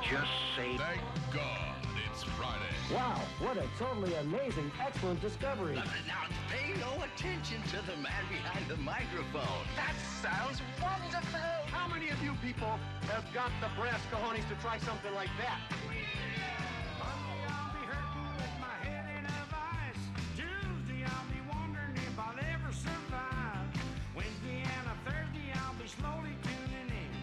just say, Thank God it's Friday. Wow, what a totally amazing, excellent discovery. Now pay no attention to the man behind the microphone. That sounds wonderful. How many of you people have got the brass cojones to try something like that? Monday I'll be hurting with my head in a vice. Tuesday I'll be wondering if I'll ever survive. Wednesday and a Thursday I'll be slowly tuning in.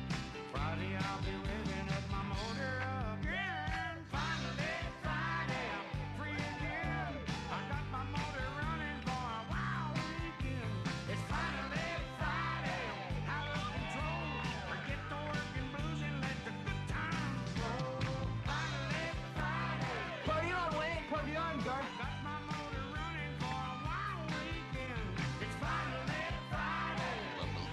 Friday I'll be revving at my motor again. Finally Friday I'm free again. I got my motor running for a wild weekend. It's finally Friday, out of control. Forget the working blues and let the good times roll. Finally Friday. Party on, Wayne, party on, Garth. Got my motor running for a wild weekend. It's finally Friday.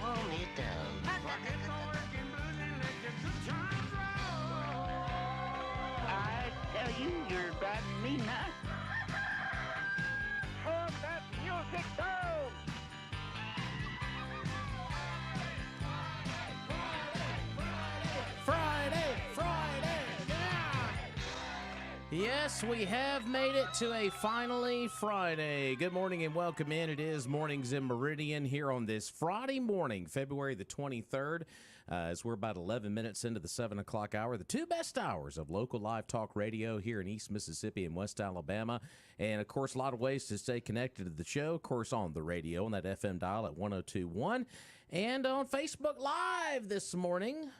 Hold it down. Forget the working blues and let the good times roll. I tell you, you're driving me nuts. Turn that music down! Friday, yeah! Yes, we have made it to a finally Friday. Good morning and welcome in. It is Mornings in Meridian here on this Friday morning, February the 23rd, as we're about 11 minutes into the 7 o'clock hour, the two best hours of local live talk radio here in East Mississippi and West Alabama. And, of course, a lot of ways to stay connected to the show, of course, on the radio, on that FM dial at 102.1, and on Facebook Live this morning.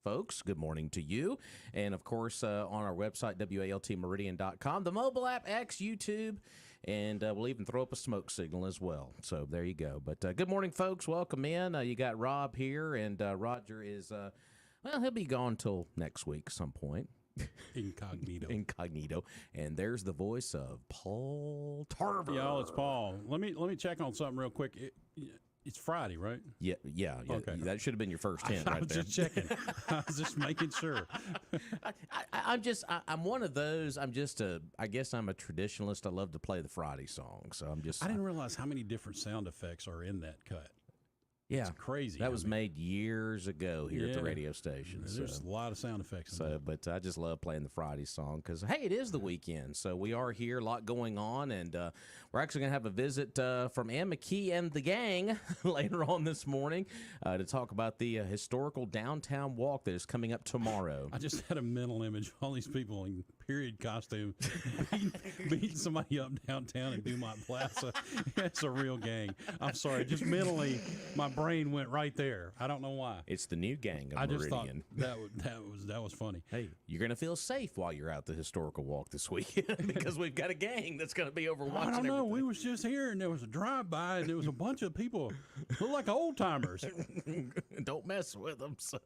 Folks, good morning to you. And, of course, on our website, WALTmeridian.com, the mobile app, X, YouTube, and we'll even throw up a smoke signal as well. So there you go. But good morning, folks. Welcome in. You got Rob here, and Roger is, well, he'll be gone till next week some point. Incognito. And there's the voice of Paul Tarver. Y'all, it's Paul. Let me check on something real quick. It's Friday, right? Yeah. Okay. That should have been your first hint right there. I was just checking. I was just making sure. I'm one of those. I guess I'm a traditionalist. I love to play the Friday song. So I'm just. I didn't realize how many different sound effects are in that cut. Yeah, it's crazy. That was made years ago here at the radio station. There's a lot of sound effects. But I just love playing the Friday song because, hey, it is the weekend. So we are here, a lot going on, and we're actually going to have a visit from Ann McKee and the gang later on this morning to talk about the historical downtown walk that is coming up tomorrow. I just had a mental image of all these people in period costume beating somebody up downtown in Dumont Plaza. It's a real gang. I'm sorry, just mentally, my brain went right there. I don't know why. It's the new gang of I just Meridian. Thought that was funny. Hey, you're going to feel safe while you're out the historical walk this weekend because we've got a gang that's going to be over watching. I don't know. Everything. We was just here and there was a drive-by and there was a bunch of people look like old timers. Don't mess with them. So.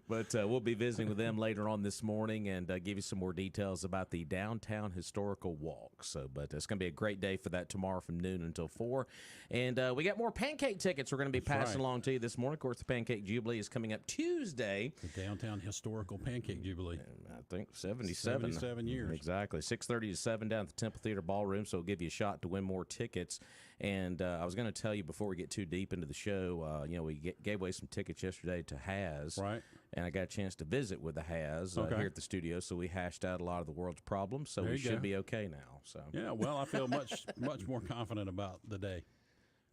But we'll be visiting with them later on this morning and give you some more details about the downtown historical walk. But it's going to be a great day for that tomorrow from noon until 4. And we got more pancake tickets we're going to be passing along to you this morning. Of course, the Pancake Jubilee is coming up Tuesday. The Downtown Historical Pancake Jubilee. I think 77. 77 years. Exactly. 6:30 to 7 down at the Temple Theater Ballroom, so it'll give you a shot to win more tickets. And I was going to tell you before we get too deep into the show, we gave away some tickets yesterday to Has. Right. And I got a chance to visit with the Has here at the studio, so we hashed out a lot of the world's problems, so we should be okay now. So yeah, well, I feel much more confident about the day.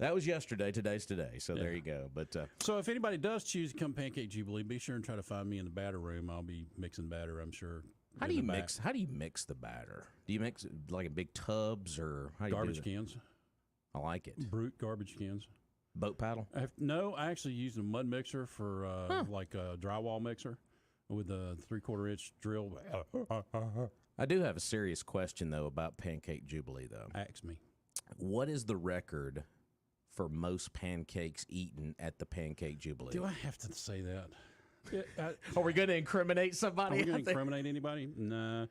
That was yesterday. Today's today. So there you go. But so if anybody does choose to come Pancake Jubilee, be sure and try to find me in the batter room. I'll be mixing batter, I'm sure. How do you mix the batter? Do you mix it like in big tubs or how do you garbage cans? I like it. Brute garbage cans. Boat paddle? No, I actually used a mud mixer for like a drywall mixer with a 3/4 inch drill. I do have a serious question though about Pancake Jubilee though. Ask me. What is the record for most pancakes eaten at the Pancake Jubilee? Do I have to say that? Are we going to incriminate somebody? Are we going to incriminate anybody? No.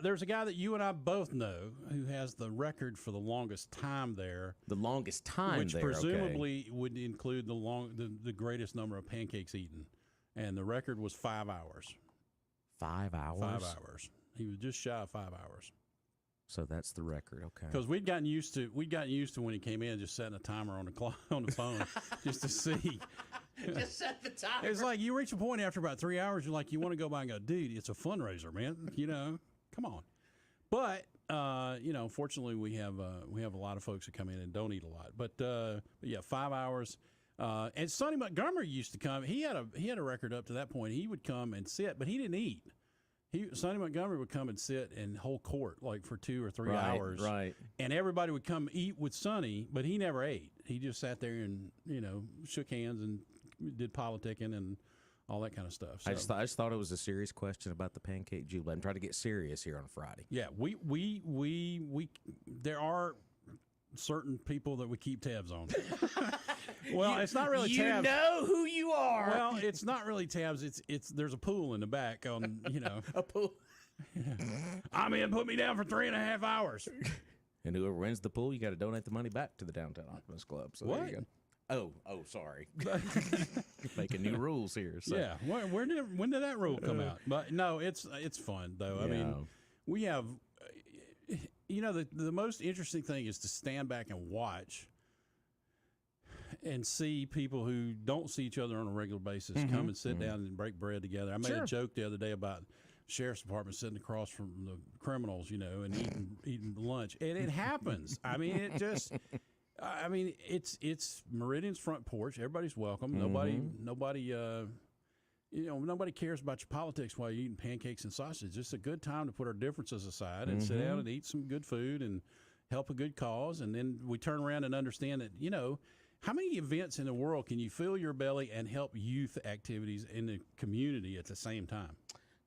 There's a guy that you and I both know who has the record for the longest time there. The longest time which there, presumably would include the greatest number of pancakes eaten. And the record was 5 hours. 5 hours? 5 hours. He was just shy of 5 hours. So that's the record, okay. Because we'd gotten used to when he came in, just setting a timer on the phone just to see Just set the timer. It's like you reach a point after about 3 hours, you're like, you want to go by and go, dude, it's a fundraiser, man. Come on. But fortunately, we have a lot of folks that come in and don't eat a lot. But yeah, 5 hours. And Sonny Montgomery used to come. He had a record up to that point. He would come and sit, but he didn't eat. Sonny Montgomery would come and sit and hold court like for 2 or 3 hours. Right. And everybody would come eat with Sonny, but he never ate. He just sat there and shook hands and did politicking and all that kind of stuff. So, I just thought it was a serious question about the Pancake Jubilee. I'm trying to get serious here on Friday. yeah, we there are certain people that we keep tabs on. Well, it's not really tabs. You know who you are. Well, it's not really tabs. It's there's a pool in the back on A pool. I'm in. Put me down for 3.5 hours. And whoever wins the pool, you got to donate the money back to the Downtown Optimist Club. So What? There you go. Oh, sorry. Making new rules here. So. Yeah. When did that rule come out? But no, it's fun though. I mean, we have. The most interesting thing is to stand back and watch and see people who don't see each other on a regular basis come and sit down and break bread together. I made a joke the other day about sheriff's department sitting across from the criminals, and eating lunch, and it happens. I mean, it's Meridian's front porch. Everybody's welcome. Nobody cares about your politics while you're eating pancakes and sausage. It's a good time to put our differences aside and sit down and eat some good food and help a good cause. And then we turn around and understand that, how many events in the world can you fill your belly and help youth activities in the community at the same time?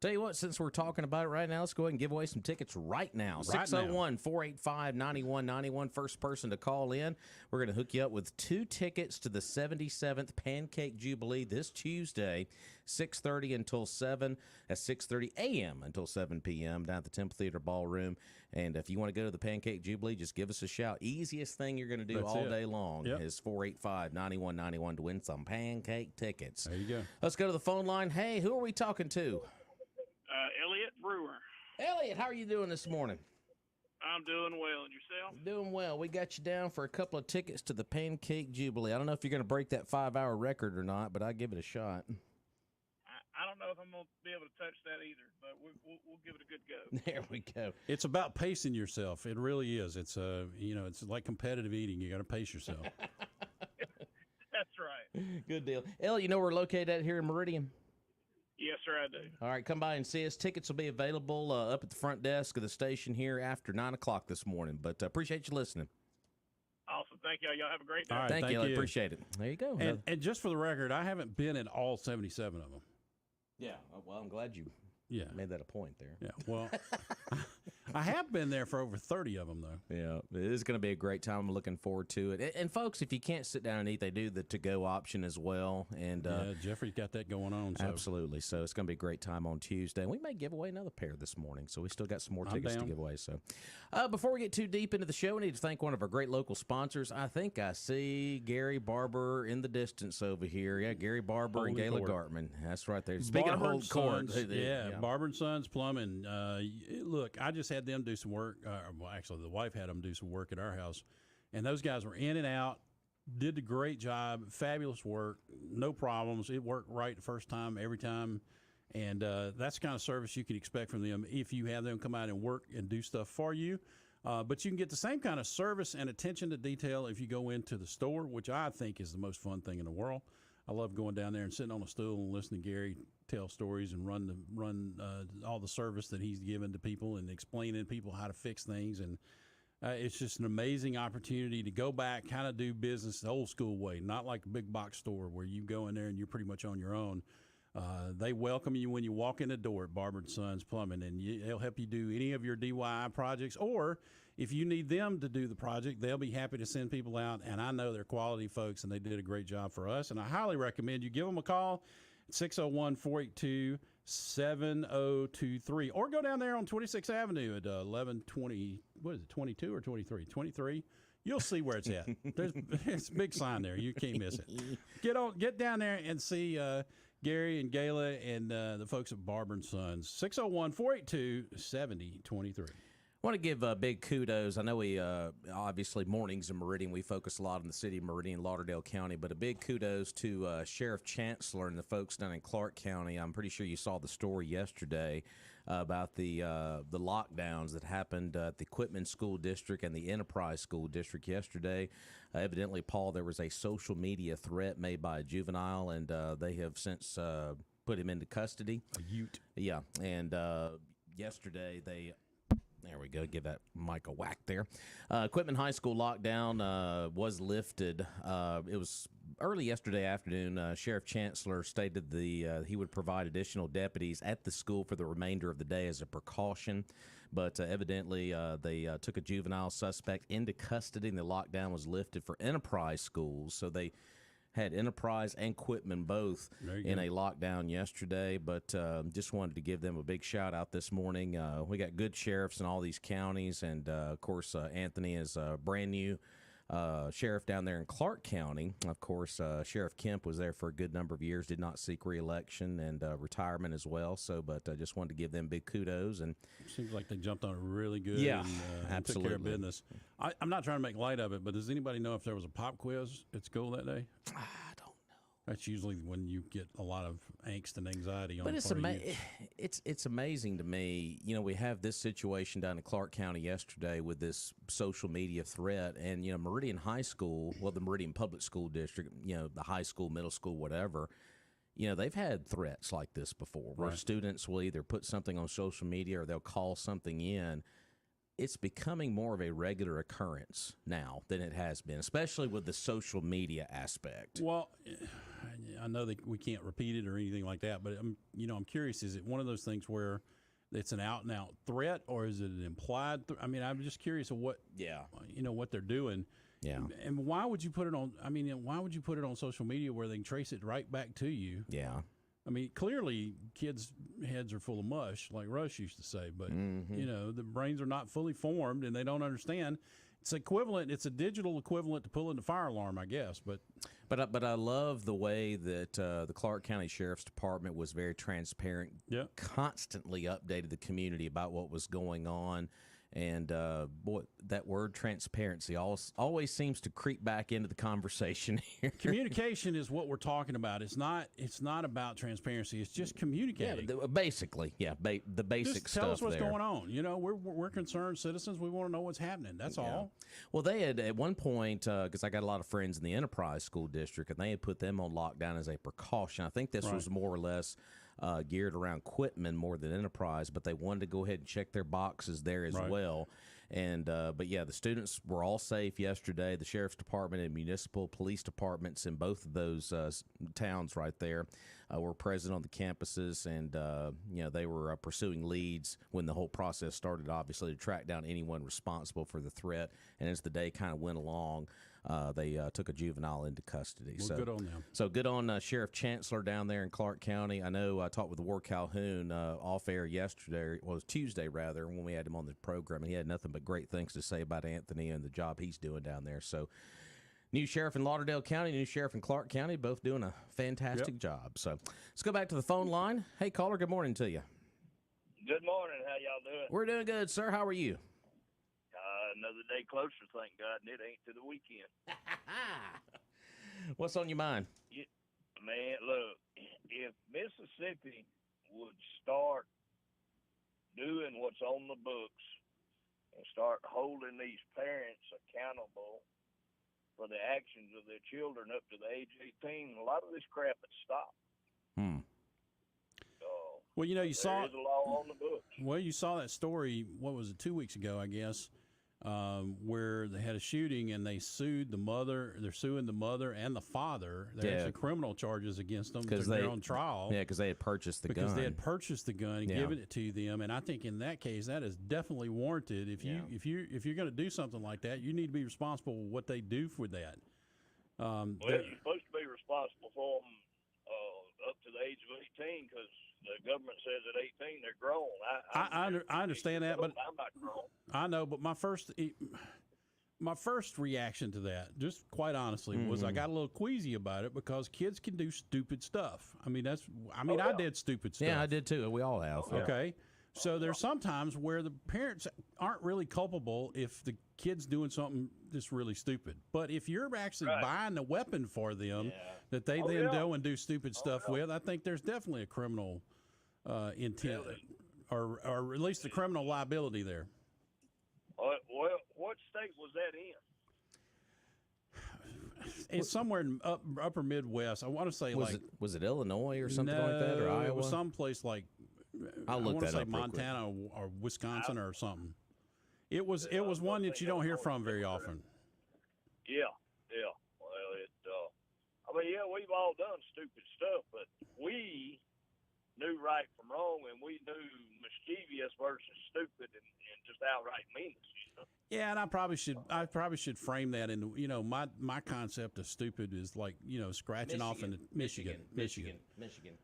Tell you what, since we're talking about it right now, let's go ahead and give away some tickets right now. 601-485-9191. First person to call in. We're going to hook you up with 2 tickets to the 77th Pancake Jubilee this Tuesday, 6:30 until 7, at 6:30 a.m. until 7 p.m. down at the Temple Theater Ballroom. And if you want to go to the Pancake Jubilee, just give us a shout. Easiest thing you're going to do all day long is 485-9191 to win some pancake tickets. There you go. Let's go to the phone line. Hey, who are we talking to? Elliot Brewer. Elliot, how are you doing this morning? I'm doing well. And yourself? Doing well. We got you down for a couple of tickets to the Pancake Jubilee. I don't know if you're going to break that 5-hour record or not, but I'll give it a shot. I don't know if I'm going to be able to touch that either, but we'll give it a good go. There we go. It's about pacing yourself. It really is. It's it's like competitive eating. You got to pace yourself. That's right. Good deal. Elliot, you know where we're located at here in Meridian? Yes, sir, I do. All right, come by and see us. Tickets will be available up at the front desk of the station here after 9 o'clock this morning. But appreciate you listening. Awesome. Thank y'all. Y'all have a great day. All right, Thank you, Elliot. Appreciate it. There you go. And just for the record, I haven't been in all 77 of them. Yeah, well, I'm glad you made that a point there. Yeah, well, I have been there for over 30 of them, though. Yeah, it is going to be a great time. I'm looking forward to it. And folks, if you can't sit down and eat, they do the to-go option as well. And Jeffrey's got that going on. So. Absolutely. So it's going to be a great time on Tuesday. And we may give away another pair this morning. So we still got some more tickets to give away. So before we get too deep into the show, we need to thank one of our great local sponsors. I think I see Gary Barber in the distance over here. Yeah, Gary Barber and Gayla Gartman. That's right there. Speaking of Hold Court. Barber and Sons Plumbing. Look, I just had them do some work. Actually, the wife had them do some work at our house. And those guys were in and out, did a great job, fabulous work, no problems. It worked right the first time, every time. And that's the kind of service you can expect from them if you have them come out and work and do stuff for you. But you can get the same kind of service and attention to detail if you go into the store, which I think is the most fun thing in the world. I love going down there and sitting on a stool and listening to Gary tell stories and run all the service that he's given to people and explaining to people how to fix things. And it's just an amazing opportunity to go back, kind of do business the old school way, not like a big box store where you go in there and you're pretty much on your own. They welcome you when you walk in the door at Barber & Sons Plumbing, and they'll help you do any of your DIY projects, or if you need them to do the project, they'll be happy to send people out, and I know they're quality folks, and they did a great job for us, and I highly recommend you give them a call at 601-482-7023, or go down there on 26th Avenue at 1120, what is it, 22 or 23? 23. You'll see where it's at. It's a big sign there. You can't miss it. Get down there and see Gary and Gayla and the folks at Barber & Sons. 601-482-7023. Want to give big kudos. I know we obviously mornings in Meridian, we focus a lot on the city of Meridian, Lauderdale County, but a big kudos to Sheriff Chancellor and the folks down in Clark County. I'm pretty sure you saw the story yesterday about the lockdowns that happened at the Quitman School District and the Enterprise School District yesterday. Evidently, Paul, there was a social media threat made by a juvenile, and they have since put him into custody. A Ute. Yeah, and yesterday they. There we go. Give that mic a whack there. Quitman High School lockdown was lifted. It was early yesterday afternoon. Sheriff Chancellor stated he would provide additional deputies at the school for the remainder of the day as a precaution. But evidently, they took a juvenile suspect into custody, and the lockdown was lifted for Enterprise schools. So they had Enterprise and Quitman both in a lockdown yesterday, but just wanted to give them a big shout out this morning. We got good sheriffs in all these counties, and of course, Anthony is a brand new sheriff down there in Clark County. Of course, Sheriff Kemp was there for a good number of years, did not seek re-election and retirement as well. So, but I just wanted to give them big kudos. And seems like they jumped on it really good. Yeah, and took care of business. I'm not trying to make light of it, but does anybody know if there was a pop quiz at school that day? I don't know. That's usually when you get a lot of angst and anxiety on But the part of you. it's amazing to me. You know, we have this situation down in Clark County yesterday with this social media threat, and Meridian High School, well, the Meridian Public School District, the high school, middle school, whatever. They've had threats like this before, where students will either put something on social media or they'll call something in. It's becoming more of a regular occurrence now than it has been, especially with the social media aspect. Well, I know that we can't repeat it or anything like that, but I'm curious, is it one of those things where it's an out and out threat, or is it an implied I'm just curious of what what they're doing. Yeah. And why would you put it on why would you put it on social media where they can trace it right back to you? Yeah. I mean, clearly kids' heads are full of mush, like Rush used to say, but the brains are not fully formed and they don't understand. It's equivalent. It's a digital equivalent to pulling the fire alarm, I guess. But I love the way that the Clark County Sheriff's Department was very transparent, constantly updated the community about what was going on. And boy, that word transparency always seems to creep back into the conversation here. Communication is what we're talking about. It's not about transparency. It's just communicating. Yeah, basically, the basic just stuff. Tell us what's there. going on. We're concerned citizens. We want to know what's happening. That's all. Well, they had at one point, because I got a lot of friends in the Enterprise School District, and they had put them on lockdown as a precaution. I think this was more or less geared around Quitman more than Enterprise, but they wanted to go ahead and check their boxes there as well. And but the students were all safe yesterday. The Sheriff's Department and municipal police departments in both of those towns right there were present on the campuses, and they were pursuing leads when the whole process started, obviously, to track down anyone responsible for the threat. And as the day kind of went along, they took a juvenile into custody. Well, so good on them. So good on Sheriff Chancellor down there in Clark County. I know I talked with Ward Calhoun off air yesterday, well, it was Tuesday rather, when we had him on the program, and he had nothing but great things to say about Anthony and the job he's doing down there. So new sheriff in Lauderdale County, new sheriff in Clark County, both doing a fantastic job. So let's go back to the phone line. Hey, caller, good morning to you. Good morning. How y'all doing? We're doing good, sir. How are you? Another day closer, thank God, and it ain't to the weekend. What's on your mind? Man, look, if Mississippi would start doing what's on the books and start holding these parents accountable for the actions of their children up to the age 18, a lot of this crap would stop. Well, you saw there's a law on the books. Well, you saw that story. What was it? 2 weeks ago, I guess. Where they had a shooting and they sued the mother. They're suing the mother and the father. There's actually criminal charges against them because they're on trial. Yeah, because they had purchased the gun. Because they had purchased the gun and given it to them. And I think in that case, that is definitely warranted. If you're going to do something like that, you need to be responsible for what they do for that. Well, you're supposed to be responsible for them up to the age of 18 because the government says at 18 they're grown. I understand that, but I'm not grown. I know, but my first reaction to that, just quite honestly, was I got a little queasy about it because kids can do stupid stuff. I did stupid stuff. Yeah, I did too. We all have. Okay. So there's sometimes where the parents aren't really culpable if the kid's doing something that's really stupid. But if you're actually buying the weapon for them that they then go and do stupid stuff with, I think there's definitely a criminal intent or at least the criminal liability there. Well, what state was that in? It's somewhere in upper Midwest. I want to say was it Illinois or something like that, or Iowa? It was someplace like I want to say Montana or Wisconsin or something. It was one that you don't hear from very often. Yeah. Well, we've all done stupid stuff, but we knew right from wrong, and we knew mischievous versus stupid, and just outright meanness. Yeah, and I probably should frame that in my concept of stupid is like scratching off in Michigan.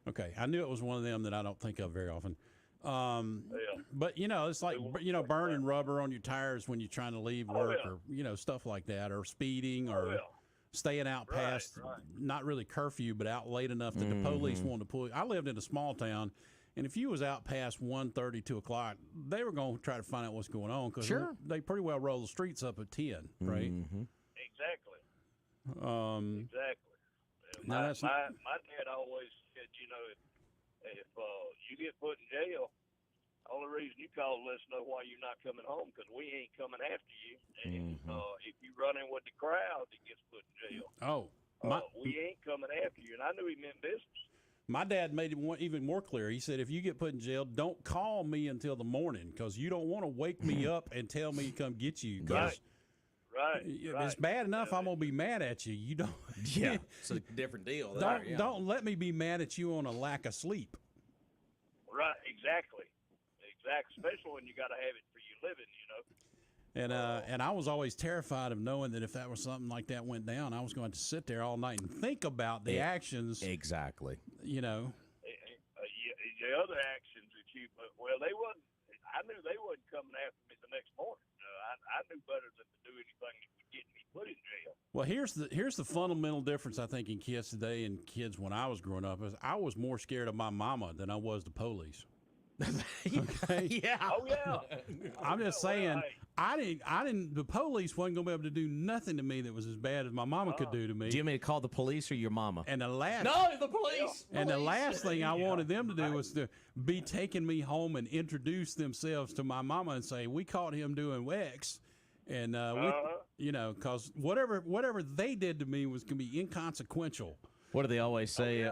Okay, I knew it was one of them that I don't think of very often. But it's like burning rubber on your tires when you're trying to leave work or stuff like that, or speeding or staying out past not really curfew but out late enough that the police wanted to pull you. I lived in a small town. And if you was out past 1:30, 2 o'clock, they were going to try to find out what's going on because they pretty well roll the streets up at 10, right? Mm-hmm. Exactly. Exactly. My dad always said, if you get put in jail, the only reason you call to let us know why you're not coming home because we ain't coming after you. And if you run in with the crowd, it gets put in jail. We ain't coming after you. And I knew he meant business. My dad made it even more clear. He said, if you get put in jail, don't call me until the morning because you don't want to wake me up and tell me to come get you. Right. It's bad enough I'm going to be mad at you. You don't. Yeah, it's a different deal. Don't let me be mad at you on a lack of sleep. Right, exactly. Especially when you got to have it for your living, And I was always terrified of knowing that if that was something like that went down, I was going to sit there all night and think about the actions. Exactly. The other actions that they wasn't. I knew they wasn't coming after me the next morning. I knew better than to do anything that would get me put in jail. Well, here's the fundamental difference I think in kids today and kids when I was growing up is I was more scared of my mama than I was the police. Okay. Yeah. Oh yeah. I'm just saying. I didn't. The police wasn't gonna be able to do nothing to me that was as bad as my mama could do to me. Do you want me to call the police or your mama? And the last. No, the police. And the last thing I wanted them to do was to be taking me home and introduce themselves to my mama and say we caught him doing X, and because whatever they did to me was gonna be inconsequential. What do they always say?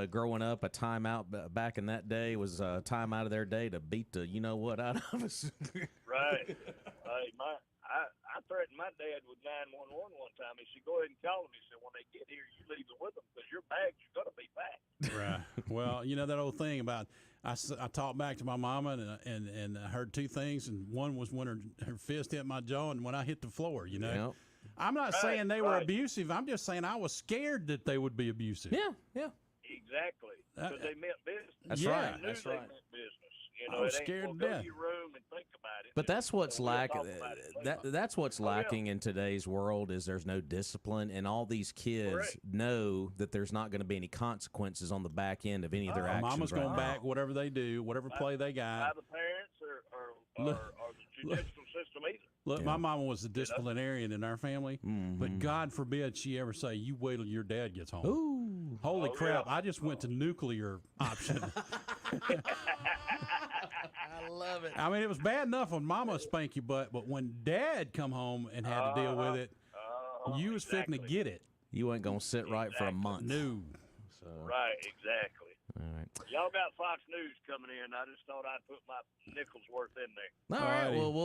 Growing up, a timeout back in that day was a time out of their day to beat the what out of us. Right. I threatened my dad with 911 one time. He said, "Go ahead and call him." He said, "When they get here, you leave it with them because your bags are gonna be back." Right. Well, that old thing about I talked back to my mama and I heard two things, and one was when her fist hit my jaw, and when I hit the floor. Yep. I'm not saying they were abusive. I'm just saying I was scared that they would be abusive. Yeah. Exactly. Because they meant business. That's right. That's right. They meant business. I was scared to Go death. to your room and think about it. But that's what's lacking. That's what's lacking yeah. in today's world is there's no discipline, and all these kids Correct. know that there's not going to be any consequences on the back end of any of their actions. Mama's right going now. back whatever they do, whatever play they got. By the parents or the judicial system either. Look, my mama was the disciplinarian in our family, but God forbid she ever say, "You wait till your dad gets home." Ooh. Holy crap! I just went to nuclear option. I love it. I mean, it was bad enough when Mama spanked your butt, but when Dad come home and had to deal with it, you was fitting to get it. You ain't gonna sit right for a month. No. So. Right, exactly. All right. Y'all got Fox News coming in. I just thought I'd put my nickels worth in there. All right. Well, we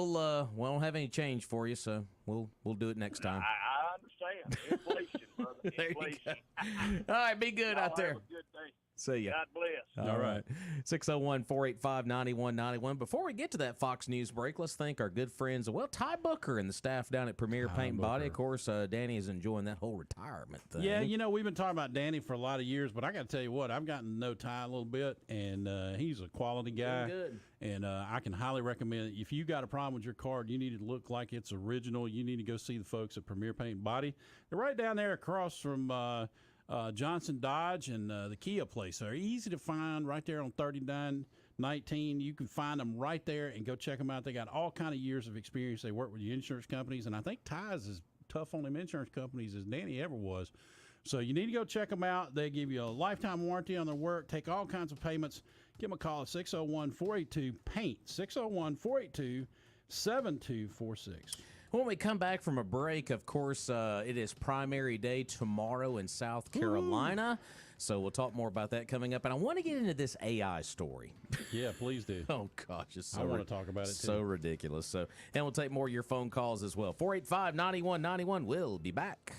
won't have any change for you, so we'll do it next time. I understand. Inflation, brother. There you Inflation. go. All right. Be good Y'all out there. Have a good day. See ya. God bless. All right. 601-485-9191. Before we get to that Fox News break, let's thank our good friends, Ty Booker and the staff down at Premier Paint and Body. Of course, Danny is enjoying that whole retirement thing. Yeah, we've been talking about Danny for a lot of years, but I got to tell you what, I've gotten to know Ty a little bit, and he's a quality guy. Good. And I can highly recommend it. If you got a problem with your car, you need it to look like it's original, you need to go see the folks at Premier Paint and Body. They're right down there across from Johnson Dodge and the Kia place. They're easy to find right there on 39 19. You can find them right there and go check them out. They got all kind of years of experience. They work with the insurance companies, and I think Ty's as tough on them insurance companies as Danny ever was. So you need to go check them out. They give you a lifetime warranty on their work, take all kinds of payments. Give them a call at 601-482-PAINT, 601-482-7246. When we come back from a break, of course, it is primary day tomorrow in South Carolina. So we'll talk more about that coming up. And I want to get into this AI story. Yeah, please do. Oh, gosh. It's so I want to talk about it, too. So ridiculous. So, and we'll take more of your phone calls as well. 485-9191. We'll be back.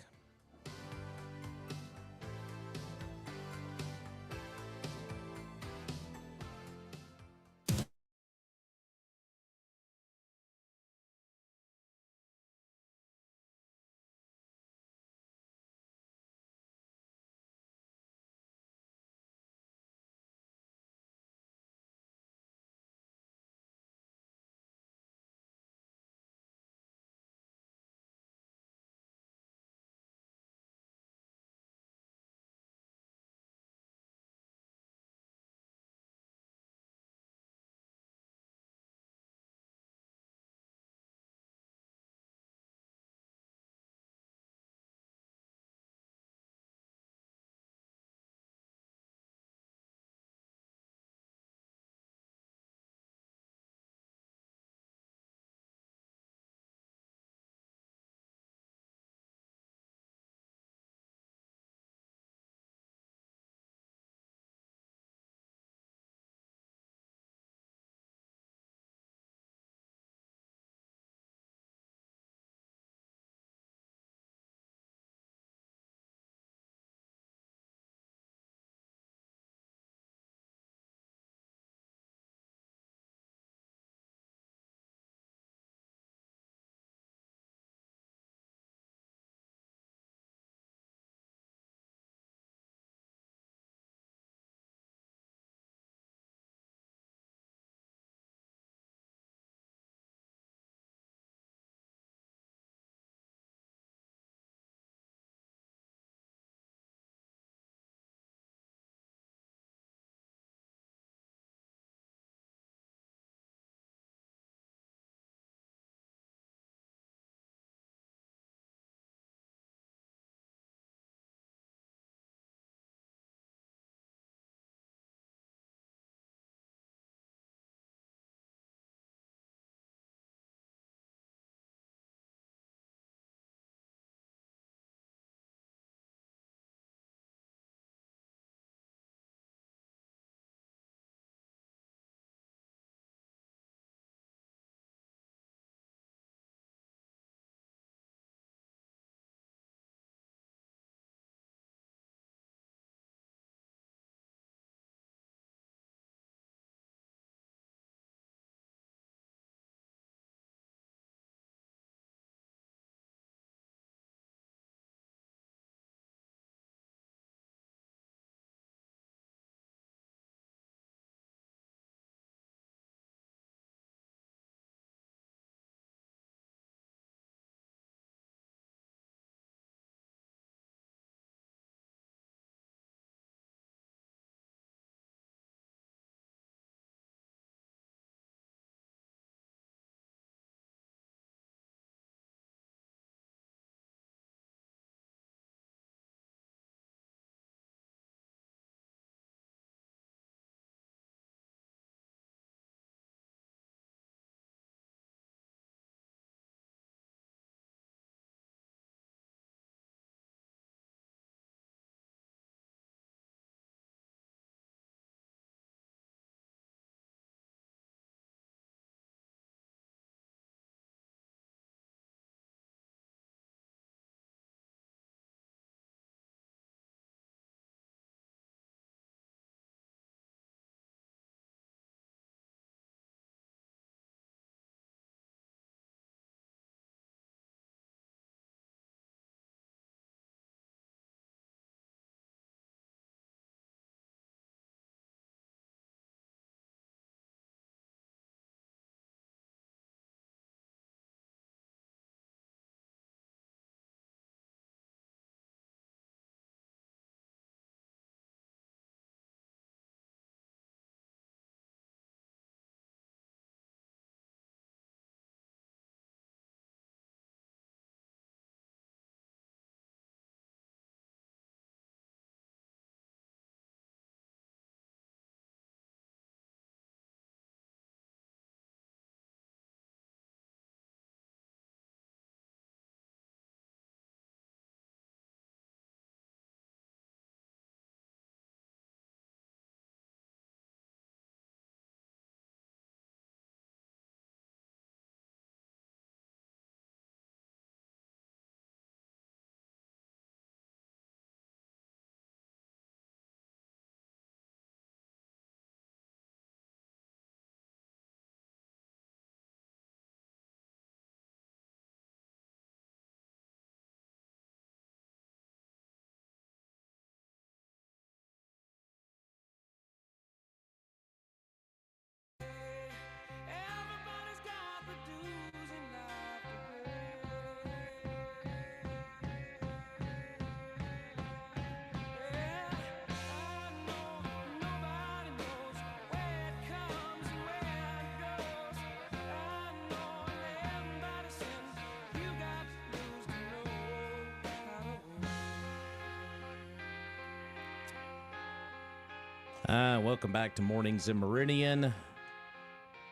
Welcome back to Mornings in Meridian.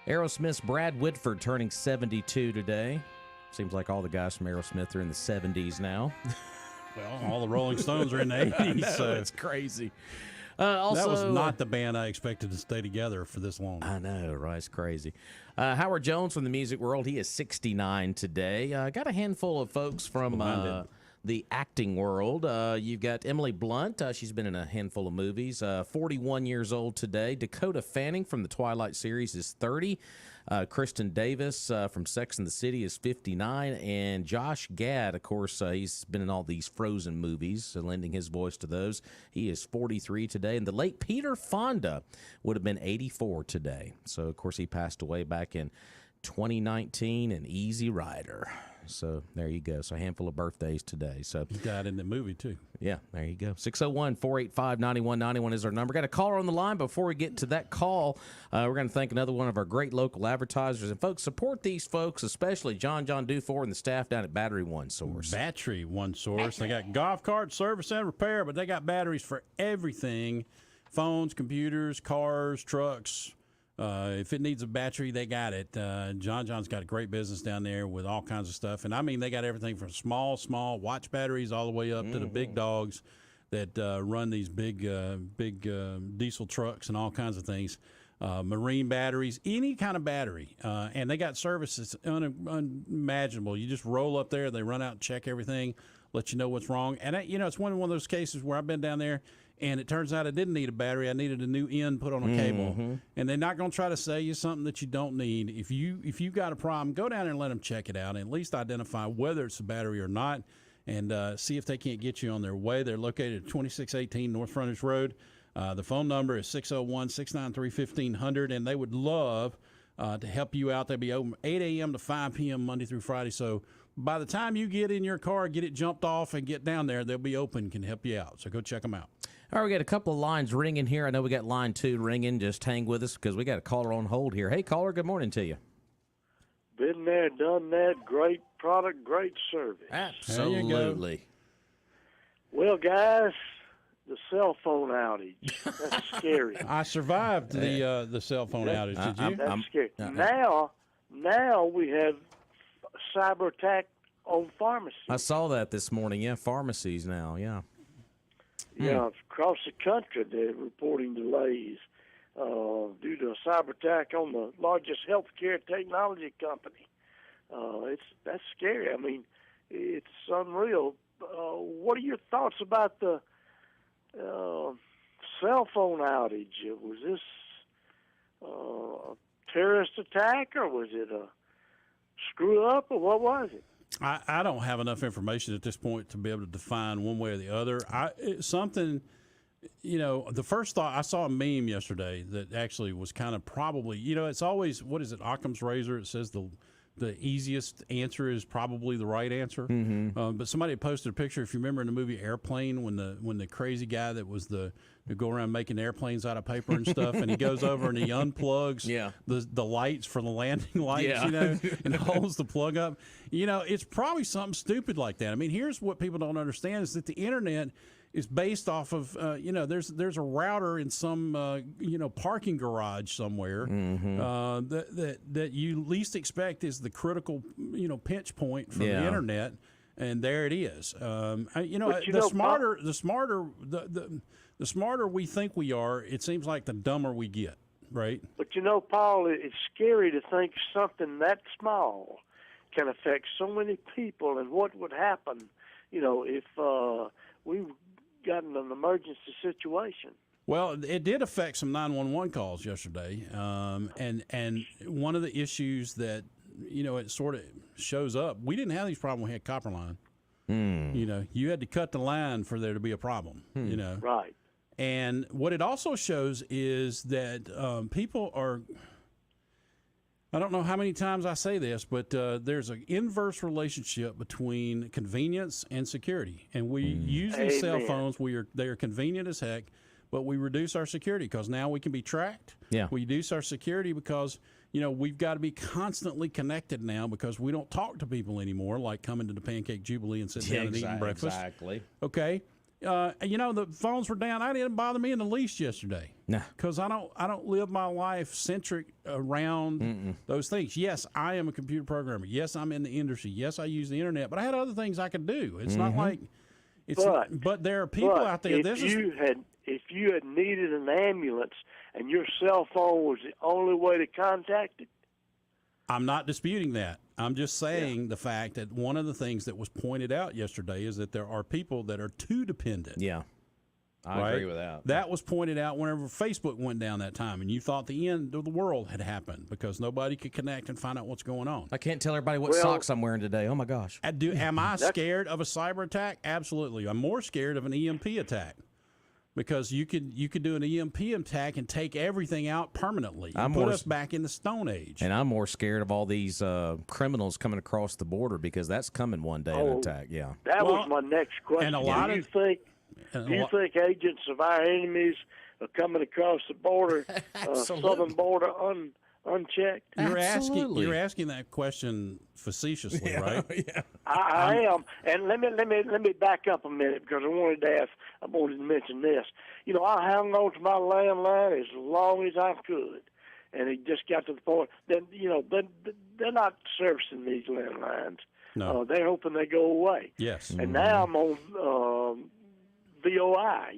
Aerosmith's Brad Whitford turning 72 today. Seems like all the guys from Aerosmith are in the 70s now. Well, all the Rolling Stones are in the 80s. So it's crazy. Also, that was not the band I expected to stay together for this long. I know, right? It's crazy. Howard Jones from the music world, he is 69 today. Got a handful of folks from the acting world. You've got Emily Blunt. She's been in a handful of movies. 41 years old today. Dakota Fanning from the Twilight series is 30. Kristen Davis from Sex and the City is 59. And Josh Gad, of course, he's been in all these Frozen movies, lending his voice to those. He is 43 today. And the late Peter Fonda would have been 84 today. So, of course, he passed away back in 2019 in Easy Rider. So there you go. So a handful of birthdays today. So he died in the movie too. Yeah, there you go. 601-485-9191 is our number. Got a caller on the line. Before we get to that call, we're going to thank another one of our great local advertisers. And folks, support these folks, especially John Dufour and the staff down at Battery One Source. Battery One Source. They got golf cart service and repair, but they got batteries for everything: phones, computers, cars, trucks. If it needs a battery, they got it. John's got a great business down there with all kinds of stuff. And, I mean, they got everything from small watch batteries all the way up to the big dogs that run these big diesel trucks and all kinds of things. Marine batteries, any kind of battery. And they got services unimaginable. You just roll up there, they run out and check everything, let you know what's wrong. And, it's one of those cases where I've been down there, and it turns out I didn't need a battery. I needed a new end put on a cable. And they're not going to try to sell you something that you don't need. If you got a problem, go down there and let them check it out and at least identify whether it's a battery or not, and see if they can't get you on their way. They're located at 2618 North Frontage Road. The phone number is 601-693-1500, and they would love to help you out. They'll be open 8 a.m. to 5 p.m. Monday through Friday. So by the time you get in your car, get it jumped off, and get down there, they'll be open, can help you out. So go check them out. All right, we got a couple of lines ringing here. I know we got line 2 ringing. Just hang with us because we got a caller on hold here. Hey, caller, good morning to you. Been there, done that. Great product, great service. Absolutely. Well, guys, the cell phone outage. That's scary. I survived the cell phone outage. Did you? That's scary. Now we have cyber attack on pharmacies. I saw that this morning. Yeah, pharmacies now. Yeah. Yeah, across the country they're reporting delays due to a cyber attack on the largest healthcare technology company. That's scary. I mean, it's unreal. What are your thoughts about the cell phone outage? Was this a terrorist attack, or was it a screw up, or what was it? I don't have enough information at this point to be able to define one way or the other. The first thought, I saw a meme yesterday that actually was kind of probably, it's always, what is it, Occam's razor? It says the easiest answer is probably the right answer. But somebody posted a picture, if you remember in the movie Airplane, when the crazy guy that was to go around making airplanes out of paper and stuff, and he goes over and he unplugs the lights for the landing lights, and holds the plug up. It's probably something stupid like that. I mean, here's what people don't understand is that the internet is based off of, there's a router in some, parking garage somewhere that you least expect is the critical, pinch point for the internet, and there it is. The smarter we think we are, it seems like the dumber we get, right? But Paul, it's scary to think something that small can affect so many people, and what would happen, if we got in an emergency situation. Well, it did affect some 911 calls yesterday, and one of the issues that it sort of shows up. We didn't have these problems. We had copper line. You had to cut the line for there to be a problem. Right. And what it also shows is that people are. I don't know how many times I say this, but there's an inverse relationship between convenience and security. And we use these cell phones. They are convenient as heck, but we reduce our security because now we can be tracked. Yeah. We reduce our security because, we've got to be constantly connected now because we don't talk to people anymore, like coming to the Pancake Jubilee and sitting down and eating breakfast. Exactly. Okay. The phones were down. I didn't bother me in the least yesterday. Nah. Because I don't live my life centric around those things. Yes, I am a computer programmer. Yes, I'm in the industry. Yes, I use the internet. But I had other things I could do. It's not like it's. But there are people out there. If you had needed an ambulance and your cell phone was the only way to contact it. I'm not disputing that. I'm just saying the fact that one of the things that was pointed out yesterday is that there are people that are too dependent. Yeah, I agree with that. That was pointed out whenever Facebook went down that time, and you thought the end of the world had happened because nobody could connect and find out what's going on. I can't tell everybody what socks I'm wearing today. Oh, my gosh. Am I scared of a cyber attack? Absolutely. I'm more scared of an EMP attack. Because you could do an EMP attack and take everything out permanently and put us back in the Stone Age. And I'm more scared of all these criminals coming across the border because that's coming one day, an attack. Yeah, that was my next question. And do you think agents of our enemies are coming across the border, southern border, unchecked? You're asking that question facetiously, right? Yeah. I am, and let me back up a minute because I wanted to mention this. I hung on to my landline as long as I could, and it just got to the point that they're not servicing these landlines. No, they're hoping they go away. Yes, and now I'm on VOI.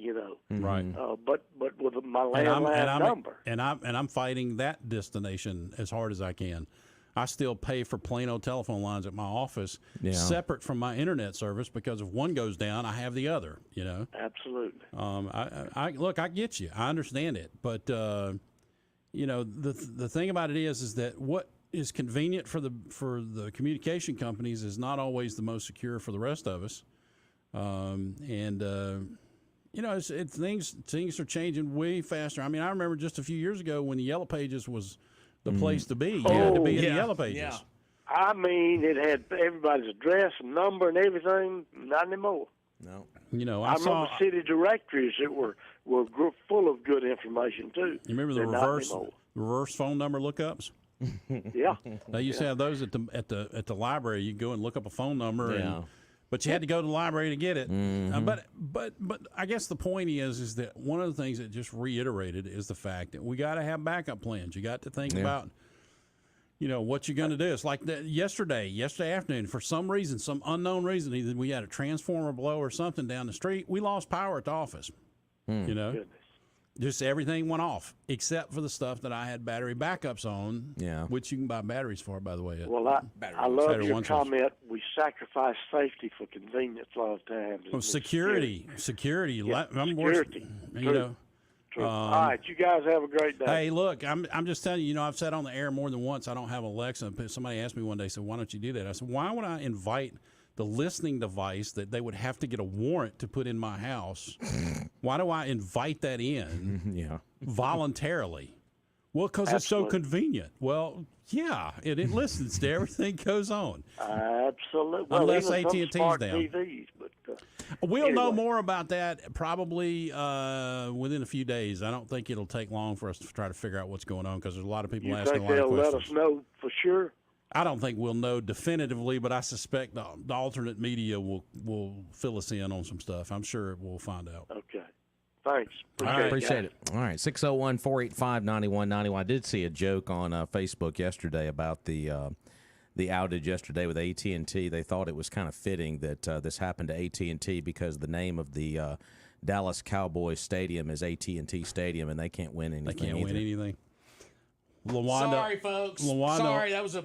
Right. But with my landline number, and I'm fighting that destination as hard as I can. I still pay for plain old telephone lines at my office, separate from my internet service, because if one goes down, I have the other. Absolutely. I get you. I understand it, but the thing about it is that what is convenient for the communication companies is not always the most secure for the rest of us. Things are changing way faster. I mean, I remember just a few years ago when the Yellow Pages was the place to be. You had to be in the Yellow Pages. Yeah. I mean, it had everybody's address and number and everything. Not anymore. No. I remember city directories that were full of good information too. You remember the reverse phone number lookups? Yeah. They used to have those at the library. You go and look up a phone number but you had to go to the library to get it. But I guess the point is that one of the things that just reiterated is the fact that we got to have backup plans. You got to think about, what you're going to do. It's like yesterday afternoon, for some reason, some unknown reason, either we had a transformer blow or something down the street. We lost power at the office. Goodness. Just everything went off except for the stuff that I had battery backups on, which you can buy batteries for, by the way. Well, I love your comment. We sacrifice safety for convenience a lot of times. Well, security. Yeah, security. True. All right, you guys have a great day. Hey, look, I'm just telling you, I've said on the air more than once, I don't have Alexa. Somebody asked me one day, said, why don't you do that? I said, why would I invite the listening device that they would have to get a warrant to put in my house? Why do I invite that in voluntarily? Well, because it's so convenient. Well, yeah, it listens to everything goes on. Absolutely. Well, unless AT&T's down. TVs, but, we'll know more about that probably within a few days. I don't think it'll take long for us to try to figure out what's going on because there's a lot of people asking a lot of questions. You think they'll let us know for sure? I don't think we'll know definitively, but I suspect the alternate media will fill us in on some stuff. I'm sure we'll find out. Okay. Thanks. Appreciate it. All right. 601-485-9191. I did see a joke on Facebook yesterday about the outage yesterday with AT&T. They thought it was kind of fitting that this happened to AT&T because the name of the Dallas Cowboys Stadium is AT&T Stadium, and they can't win anything. They can't win anything. Sorry, folks. Sorry, that was a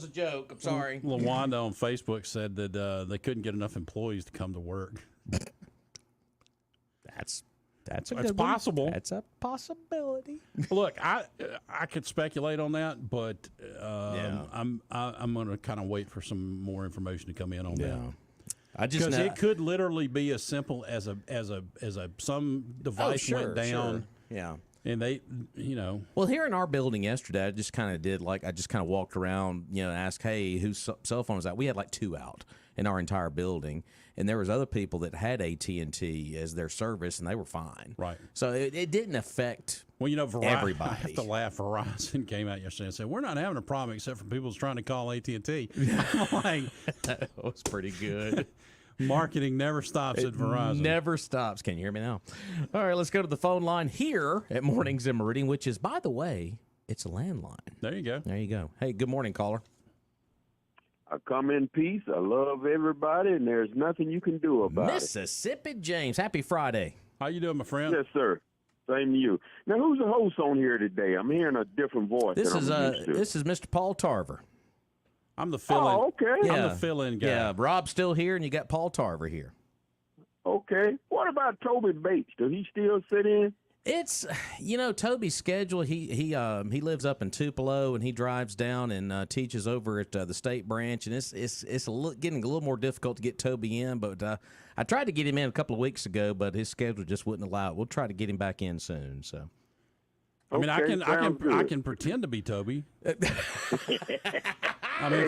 joke. I'm sorry. LaWanda on Facebook said that they couldn't get enough employees to come to work. That's possible. That's a possibility. Look, I could speculate on that, but I'm going to kind of wait for some more information to come in on that. Because it could literally be as simple as some device went down. Sure. Yeah. And they, Well, here in our building yesterday, I just kind of walked around, and asked, hey, whose cell phone is that? We had like 2 out in our entire building, and there was other people that had AT&T as their service, and they were fine. Right. So it didn't affect everybody. I have to laugh. Verizon came out yesterday and said, we're not having a problem except for people trying to call AT&T. I'm like, that was pretty good. Marketing never stops at Verizon. Never stops. Can you hear me now? All right, let's go to the phone line here at Mornings in Meridian, which is, by the way, it's a landline. There you go. There you go. Hey, good morning, caller. I come in peace. I love everybody, and there's nothing you can do about Mississippi James. Happy Friday. How you doing, my friend? it. Yes, sir. Same to you. Now, who's the host on here today? I'm hearing a different voice. This than is I'm used to. this is Mr. Paul Tarver. I'm the fill-in. Oh, okay. Yeah. I'm the fill-in guy. Yeah, Rob's still here, and you got Paul Tarver here. Okay. What about Toby Bates? Does he still sit in? It's, Toby's schedule. He lives up in Tupelo, and he drives down and teaches over at the state branch, and it's getting a little more difficult to get Toby in. But I tried to get him in a couple of weeks ago, but his schedule just wouldn't allow it. We'll try to get him back in soon. So, I mean, Okay, I can pretend to be Toby. I mean,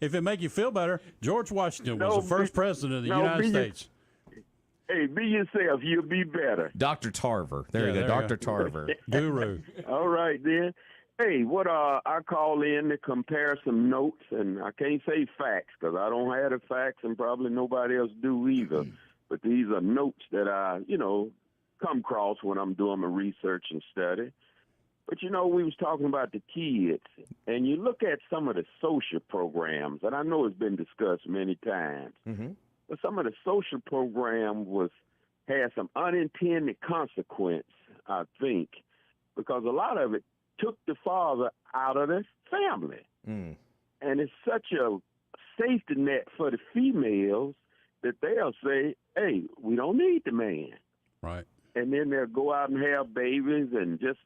if it make you feel better, George Washington was the first president of the United States. Hey, be yourself. You'll be better. Dr. Tarver. There you go, Dr. Tarver. Guru. All right, then. Hey, what I call in to compare some notes, and I can't say facts because I don't have the facts, and probably nobody else do either. But these are notes that I, come across when I'm doing my research and study. But, we was talking about the kids, and you look at some of the social programs, and I know it's been discussed many times, but some of the social program had some unintended consequence, I think, because a lot of it took the father out of the family. And it's such a safety net for the females that they'll say, hey, we don't need the man. Right. And then they'll go out and have babies and just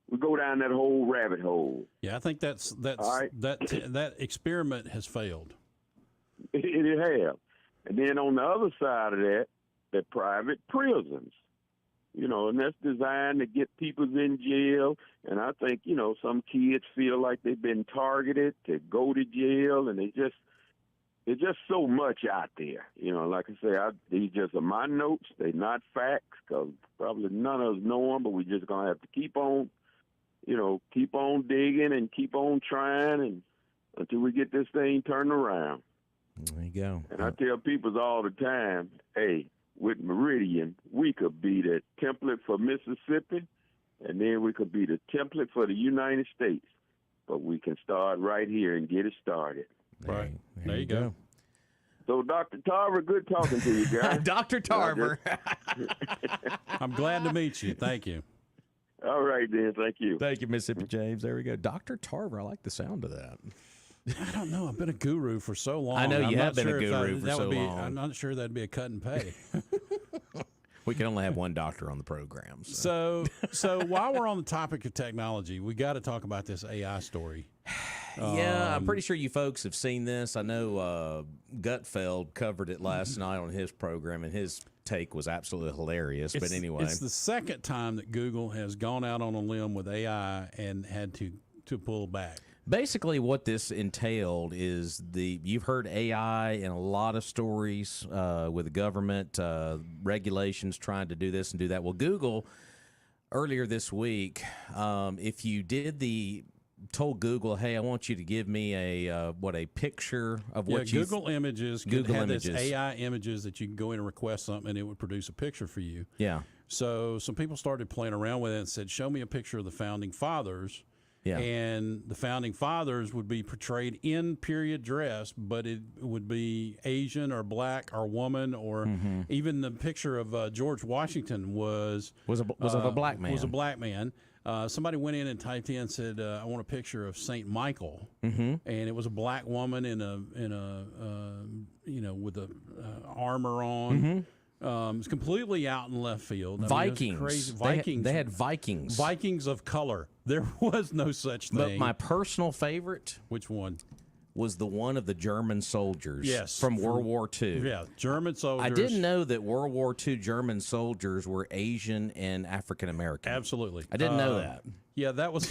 we go down that whole rabbit hole. Yeah, I think that's right. that experiment has failed. It has. And then on the other side of that, the private prisons. And that's designed to get people in jail. And I think, some kids feel like they've been targeted to go to jail, and there's just so much out there. Like I say, these just are my notes. They're not facts because probably none of us know them, but we're just going to have to keep on digging and keep on trying and until we get this thing turned around. There you go. And I tell people all the time, hey, with Meridian, we could be the template for Mississippi, and then we could be the template for the United States. But we can start right here and get it started. Right. There you go. So, Dr. Tarver, good talking to you guys. Dr. Tarver. I'm glad to meet you. Thank you. All right, then. Thank you. Thank you, Mississippi James. There we go. Dr. Tarver. I like the sound of that. I don't know. I've been a guru for so long. I know you I'm have not been sure a guru for so long. I'm not sure that'd be a cut and pay. We can only have one doctor on the program. So while we're on the topic of technology, we got to talk about this AI story. Yeah, I'm pretty sure you folks have seen this. I know Gutfeld covered it last night on his program, and his take was absolutely hilarious. But anyway, it's the second time that Google has gone out on a limb with AI and had to pull back. Basically, what this entailed is you've heard AI in a lot of stories with the government regulations trying to do this and do that. Well, Google earlier this week, if you told Google, hey, I want you to give me a picture of what you Google Images Google had Images. this AI images that you can go in and request something and it would produce a picture for you. Yeah. So some people started playing around with it and said, show me a picture of the founding fathers. Yeah. And the founding fathers would be portrayed in period dress, but it would be Asian or black or woman, or even the picture of George Washington was of a black man. Was a black man. Somebody went in and typed in and said, "I want a picture of Saint Michael," and it was a black woman in a with a armor on. It's completely out in left field. Vikings. Crazy. Vikings. They had Vikings. Vikings of color. There was no such thing. But my personal favorite, which one, was the one of the German soldiers. Yes, from World War II. Yeah, German soldiers. I didn't know that World War II German soldiers were Asian and African American. Absolutely, I didn't know that. Yeah, that was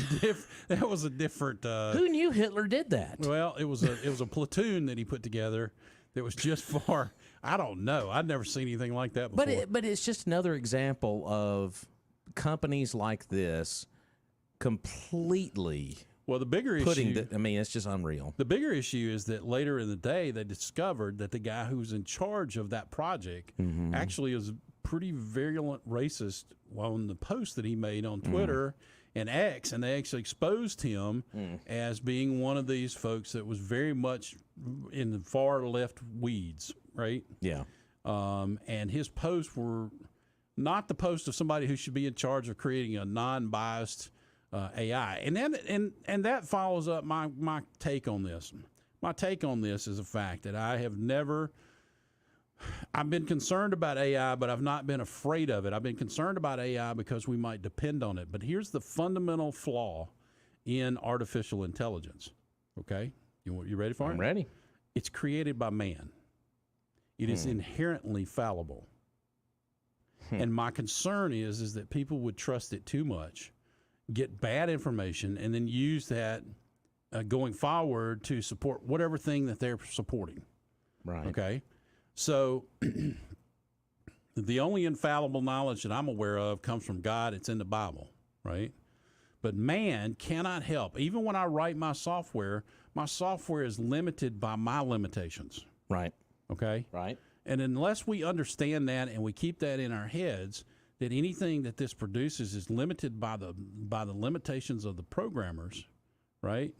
a different. Who knew Hitler did that? Well, it was a platoon that he put together that was just for. I don't know. I'd never seen anything like that before. But it's just another example of companies like this completely Well, the bigger putting issue, I mean, it's just unreal. The bigger issue is that later in the day, they discovered that the guy who was in charge of that project actually was a pretty virulent racist on the post that he made on Twitter and X, and they actually exposed him as being one of these folks that was very much in the far left weeds, right? Yeah. And his posts were not the post of somebody who should be in charge of creating a non-biased AI, and that follows up my take on this. My take on this is the fact that I've been concerned about AI, but I've not been afraid of it. I've been concerned about AI because we might depend on it. But here's the fundamental flaw in artificial intelligence. Okay, you ready for it? I'm ready. It's created by man. It is inherently fallible. And my concern is that people would trust it too much, get bad information, and then use that going forward to support whatever thing that they're supporting. Right. Okay. So the only infallible knowledge that I'm aware of comes from God. It's in the Bible, right? But man cannot help. Even when I write my software is limited by my limitations. Right. Okay. Right. And unless we understand that and we keep that in our heads, that anything that this produces is limited by the limitations of the programmers, right?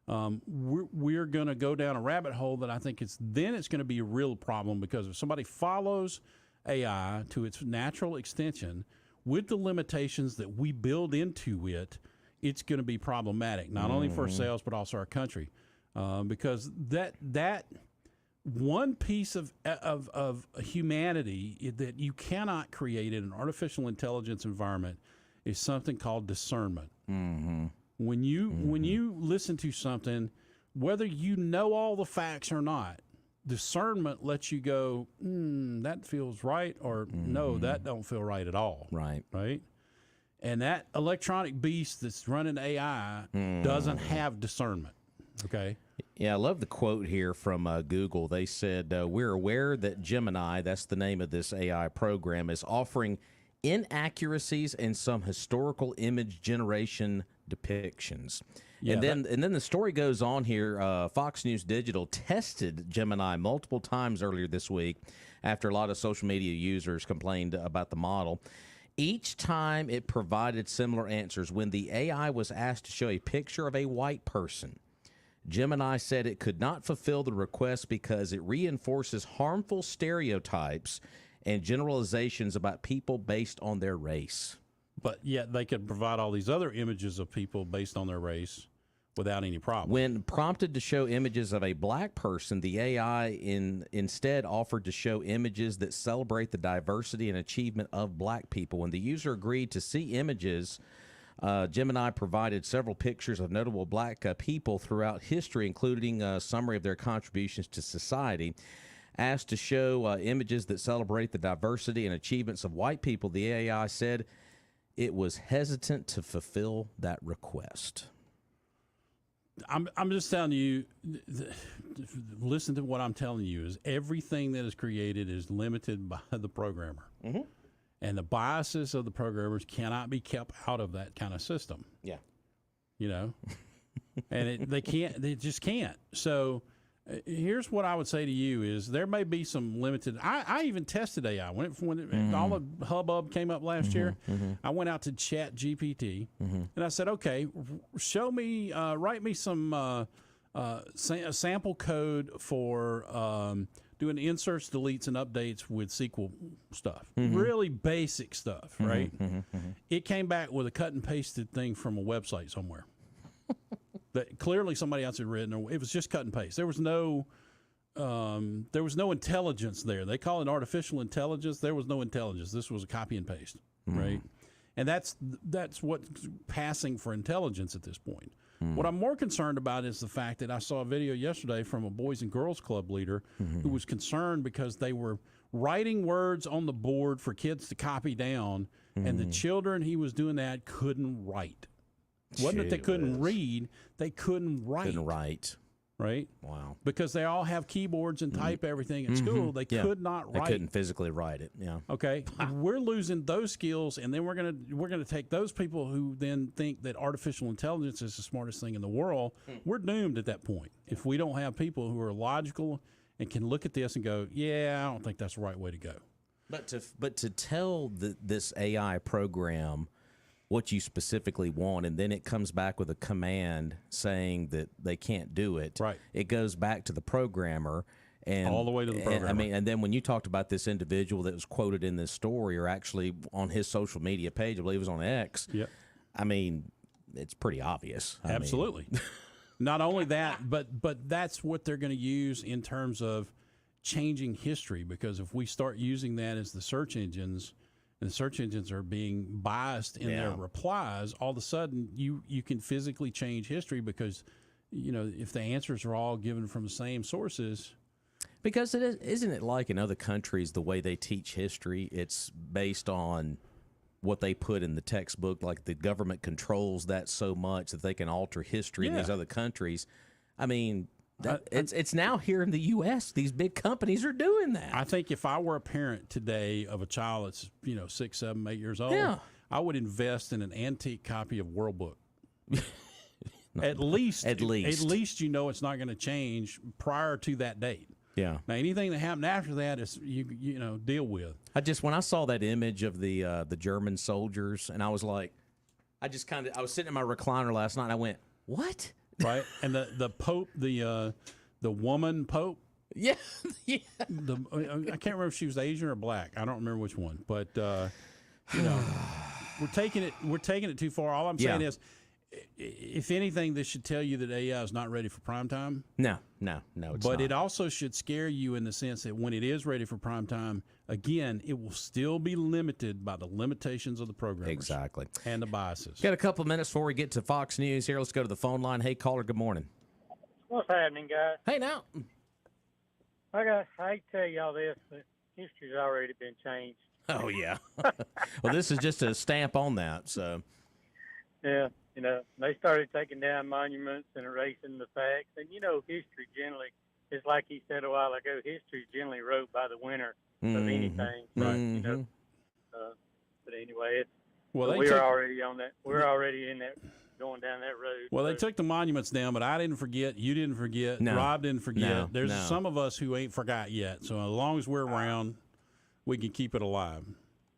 We're going to go down a rabbit hole that I think it's going to be a real problem, because if somebody follows AI to its natural extension with the limitations that we build into it, it's going to be problematic, not only for ourselves but also our country, because that one piece of humanity that you cannot create in an artificial intelligence environment is something called discernment. When you listen to something, whether you know all the facts or not, discernment lets you go, that feels right, or no, that don't feel right at all. Right. Right. And that electronic beast that's running AI doesn't have discernment. Okay. Yeah, I love the quote here from Google. They said, we're aware that Gemini, that's the name of this AI program, is offering inaccuracies in some historical image generation depictions. Yeah, and then the story goes on here. Fox News Digital tested Gemini multiple times earlier this week after a lot of social media users complained about the model. Each time it provided similar answers. When the AI was asked to show a picture of a white person, Gemini said it could not fulfill the request because it reinforces harmful stereotypes and generalizations about people based on their race. But yet they could provide all these other images of people based on their race without any problem. When prompted to show images of a black person, the AI instead offered to show images that celebrate the diversity and achievement of black people. When the user agreed to see images, Gemini provided several pictures of notable black people throughout history, including a summary of their contributions to society. Asked to show images that celebrate the diversity and achievements of white people, the AI said it was hesitant to fulfill that request. I'm just telling you, listen to what I'm telling you, is everything that is created is limited by the programmer. And the biases of the programmers cannot be kept out of that kind of system. Yeah. You know? And they just can't. So here's what I would say to you is there may be some limited. I even tested AI when all the hubbub came up last year. I went out to Chat GPT and I said, okay, show me, write me some sample code for doing inserts, deletes, and updates with SQL stuff. Really basic stuff, right? It came back with a cut and pasted thing from a website somewhere. That clearly somebody else had written. It was just cut and paste. There was no intelligence there. They call it artificial intelligence. There was no intelligence. This was a copy and paste, right? And that's what's passing for intelligence at this point. What I'm more concerned about is the fact that I saw a video yesterday from a Boys and Girls Club leader who was concerned because they were writing words on the board for kids to copy down, and the children he was doing that couldn't write. Wasn't that they couldn't read, they couldn't write. right? Wow. Because they all have keyboards and type everything at school. They could not write. They couldn't physically write it. Yeah. Okay, we're losing those skills, and then we're gonna take those people who then think that artificial intelligence is the smartest thing in the world. We're doomed at that point if we don't have people who are logical and can look at this and go, "Yeah, I don't think that's the right way to go." But to tell this AI program what you specifically want, and then it comes back with a command saying that they can't do it. Right. It goes back to the programmer. And, all the way to the programmer. And then when you talked about this individual that was quoted in this story, or actually on his social media page, I believe it was on X. Yep. I mean, it's pretty obvious. Absolutely. Not only that, but that's what they're going to use in terms of changing history, because if we start using that as the search engines, and the search engines are being biased in their replies, all of a sudden you can physically change history, because if the answers are all given from the same sources. Because isn't it like in other countries the way they teach history? It's based on what they put in the textbook. Like the government controls that so much that they can alter history in these other countries. I mean, it's now here in the U.S. These big companies are doing that. I think if I were a parent today of a child that's 6, 7, 8 years old, I would invest in an antique copy of World Book. At least it's not going to change prior to that date. Yeah. Now anything that happened after that is you deal with. When I saw that image of the German soldiers, and I was like, I was sitting in my recliner last night and I went, what? Right. And the Pope, the woman Pope. Yeah. I can't remember if she was Asian or black. I don't remember which one. But we're taking it too far. All I'm saying is, if anything, this should tell you that AI is not ready for prime time. No, it's but not. it also should scare you in the sense that when it is ready for prime time, again, it will still be limited by the limitations of the programmers. Exactly. And the biases. Got a couple of minutes before we get to Fox News here. Let's go to the phone line. Hey, caller, good morning. What's happening, guys? Hey, now. I hate to tell y'all this, but history's already been changed. Oh, yeah. Well, this is just a stamp on that, so. Yeah. They started taking down monuments and erasing the facts. And, history generally, it's like he said a while ago, history is generally wrote by the winner of anything. Right. But anyway, we're already on that. We're already in that, going down that road. Well, they took the monuments down, but I didn't forget. You didn't forget. No. Rob didn't forget. There's some of us who ain't forgot yet. So as long as we're around, we can keep it alive.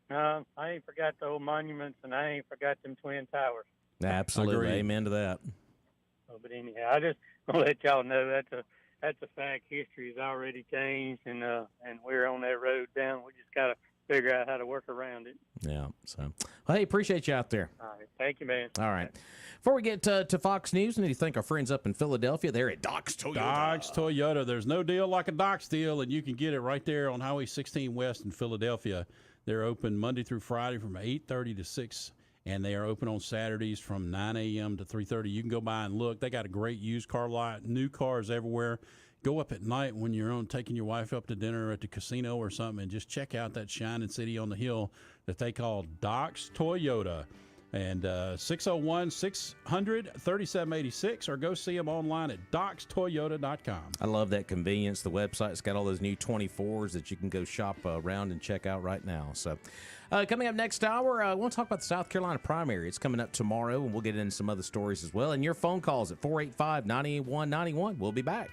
I ain't forgot the old monuments, and I ain't forgot them Twin Towers. Absolutely, amen to that. But anyhow, I just want to let y'all know that's a fact. History has already changed, and we're on that road down. We just got to figure out how to work around it. Yeah. So, well, hey, appreciate you out there. All right, thank you, man. All right. Before we get to Fox News, I need to thank our friends up in Philadelphia. They're at Doc's Toyota. Doc's Toyota. There's no deal like a Doc's deal, and you can get it right there on Highway 16 West in Philadelphia. They're open Monday through Friday from 8:30 to 6. And they are open on Saturdays from 9 a.m. to 3:30. You can go by and look. They got a great used car lot, new cars everywhere. Go up at night when you're taking your wife up to dinner at the casino or something, and just check out that shining city on the hill that they call Doc's Toyota. And 601-600-3786, or go see them online at docstoyota.com. I love that convenience. The website's got all those new 24s that you can go shop around and check out right now. So coming up next hour, I want to talk about the South Carolina primary. It's coming up tomorrow, and we'll get into some other stories as well. And your phone calls at 485-9191. We'll be back.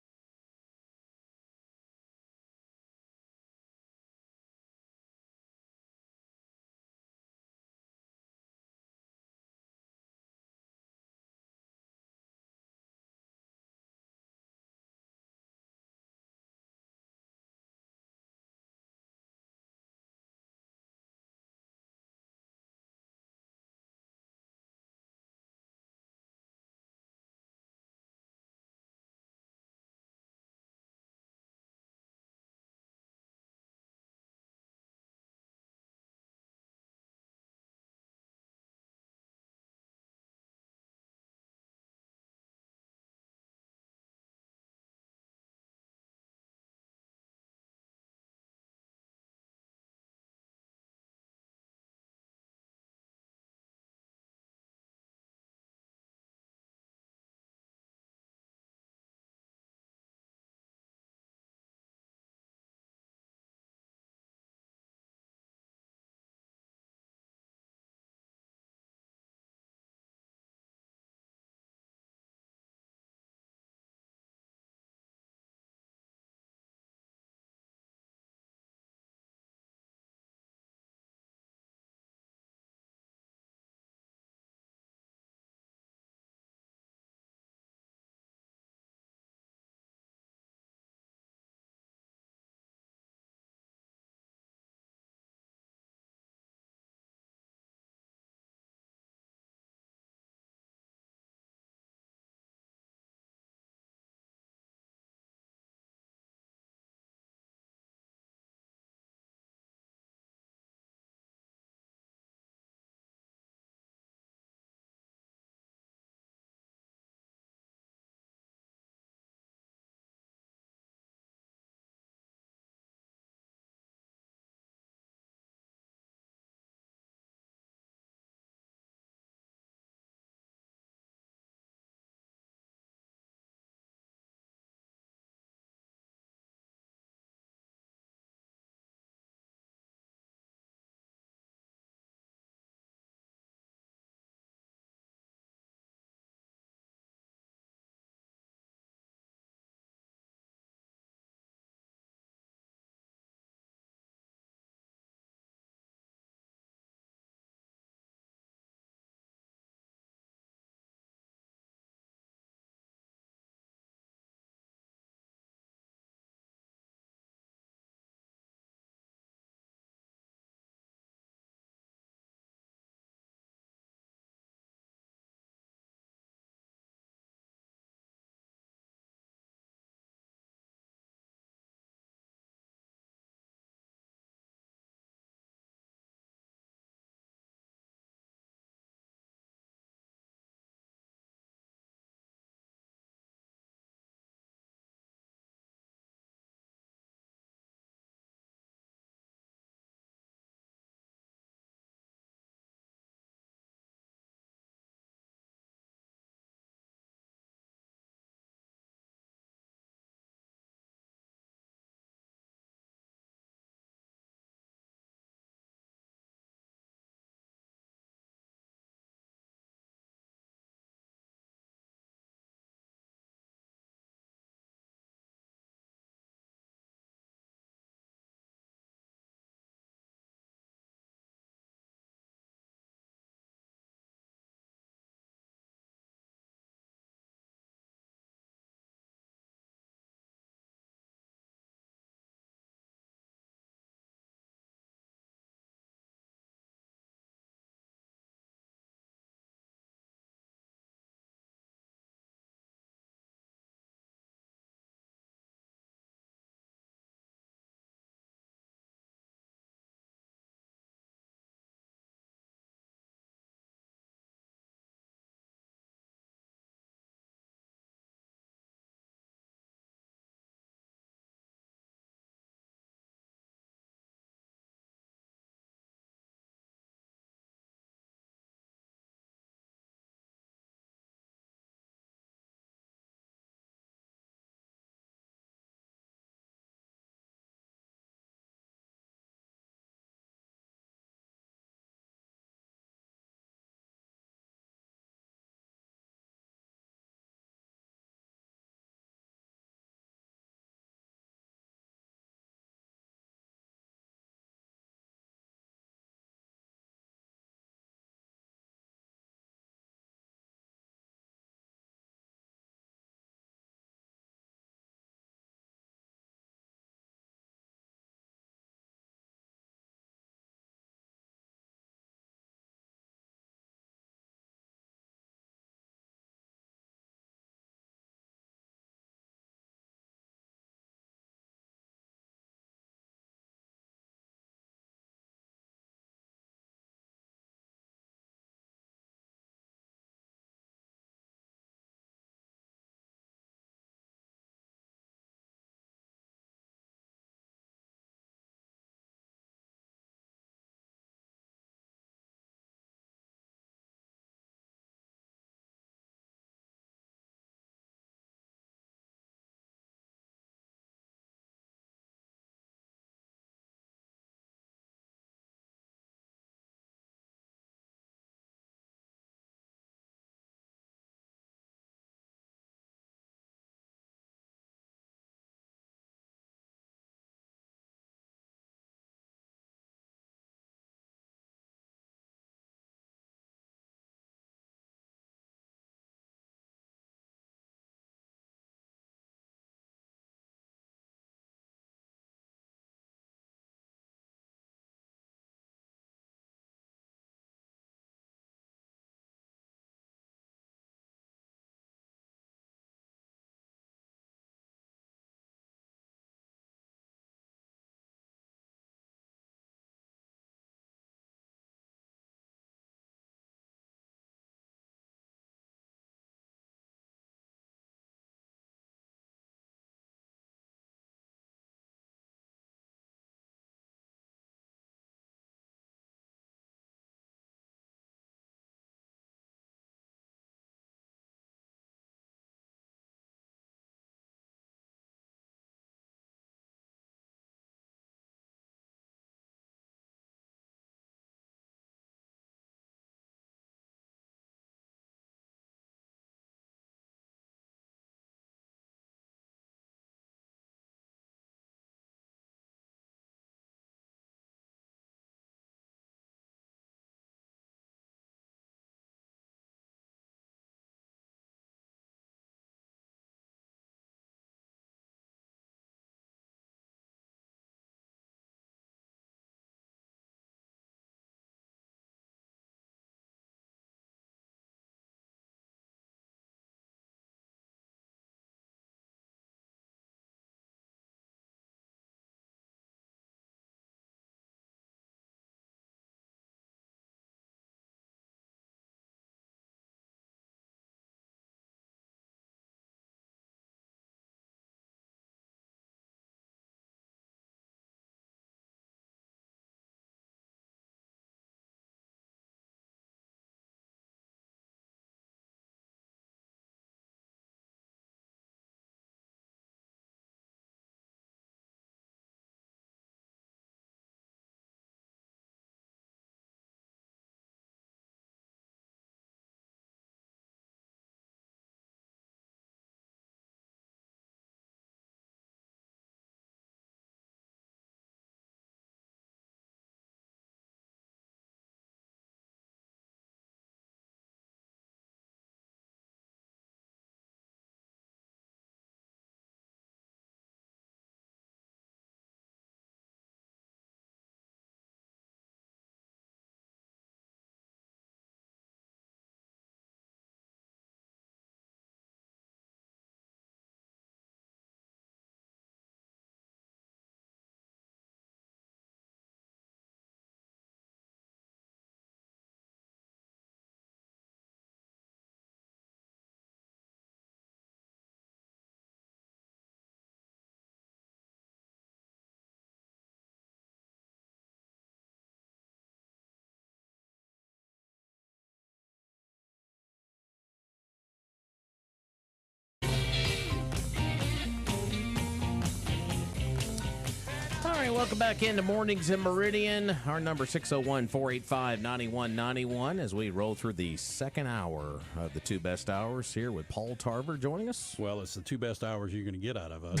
right, welcome back into Mornings in Meridian. Our number 601-485-9191 as we roll through the second hour of the two best hours here with Paul Tarver joining us. Well, it's the two best hours you're going to get out of us.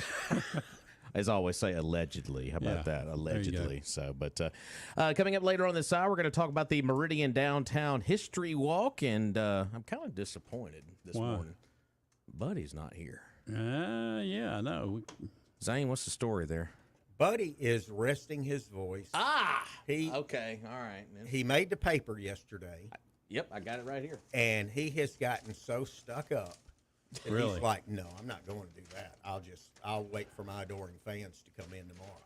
As I always say, allegedly. How about that? Allegedly. So, but coming up later on this hour, we're going to talk about the Meridian Downtown History Walk, and I'm kind of disappointed this morning. Buddy's not here. Yeah, I know. Zane, what's the story there? Buddy is resting his voice. Okay, all right. He made the paper yesterday. Yep, I got it right here. And he has gotten so stuck up that Really? he's like, no, I'm not going to do that. I'll wait for my adoring fans to come in tomorrow.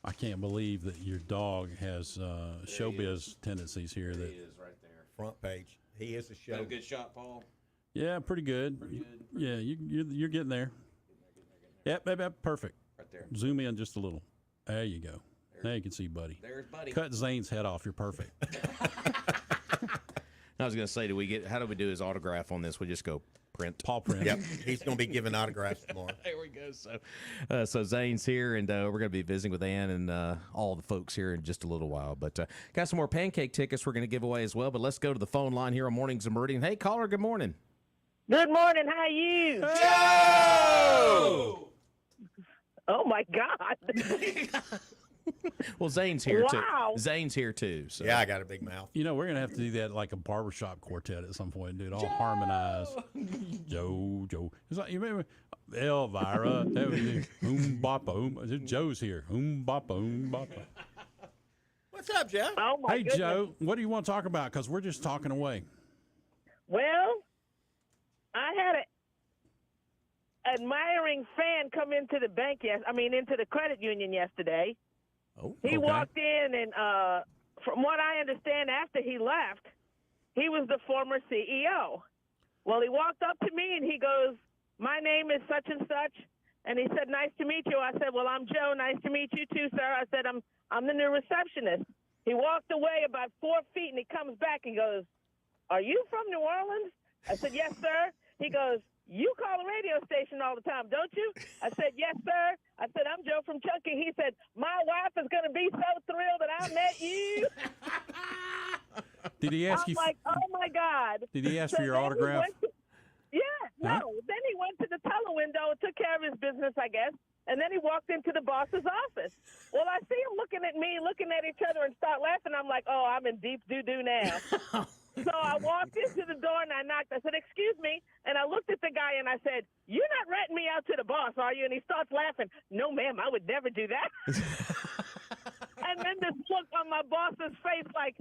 I can't believe that your dog has showbiz tendencies here. That He is right there. Front page. He is a show. Got a good shot, Paul. Yeah, pretty good. Yeah, you're getting there. Yep, perfect. Right there. Zoom in just a little. There you go. Now you can see Buddy. There's Buddy. Cut Zane's head off. You're perfect. I was going to say, how do we do his autograph on this? We just go print. Paul print. Yep, he's going to be giving autographs tomorrow. There we go. So Zane's here, and we're going to be visiting with Ann and all the folks here in just a little while. But got some more pancake tickets we're going to give away as well. But let's go to the phone line here on Mornings in Meridian. Hey, caller, good morning. Good morning. How are you? Joe! Oh, my God. Well, Zane's here, Wow. too. Zane's here, too. So. Yeah, I got a big mouth. You know, we're going to have to do that like a barbershop quartet at some point and do it all harmonized. Joe. It's like, you remember Elvira? That would be boppa. Joe's here. Boppa. What's up, Joe? Oh, my Hey, goodness. Joe, what do you want to talk about? Because we're just talking away. Well, I had an admiring fan come into the into the credit union yesterday. Oh, He walked in, and from what I understand, after he left, he was the former CEO. Well, he walked up to me, and he goes, "My name is such and such," and he said, "Nice to meet you." I said, "Well, I'm Joe. Nice to meet you too, sir." I said, I'm the new receptionist." He walked away about 4 feet, and he comes back and goes, "Are you from New Orleans?" I said, "Yes, sir." He goes, "You call the radio station all the time, don't you?" I said, "Yes, sir." I said, "I'm Joe from Chunky." He said, "My wife is going to be so thrilled that I met you." Did he ask you? I'm like, "Oh, my God." Did he ask for your then he autograph? went to- Then he went to the teller window, took care of his business, I guess, and then he walked into the boss's office. Well, I see him looking at me, looking at each other, and start laughing. I'm like, "Oh, I'm in deep doo-doo now." So I walked into the door and I knocked. I said, "Excuse me." And I looked at the guy and I said, "You're not renting me out to the boss, are you?" And he starts laughing. "No, ma'am, I would never do that." And then this look on my boss's face like,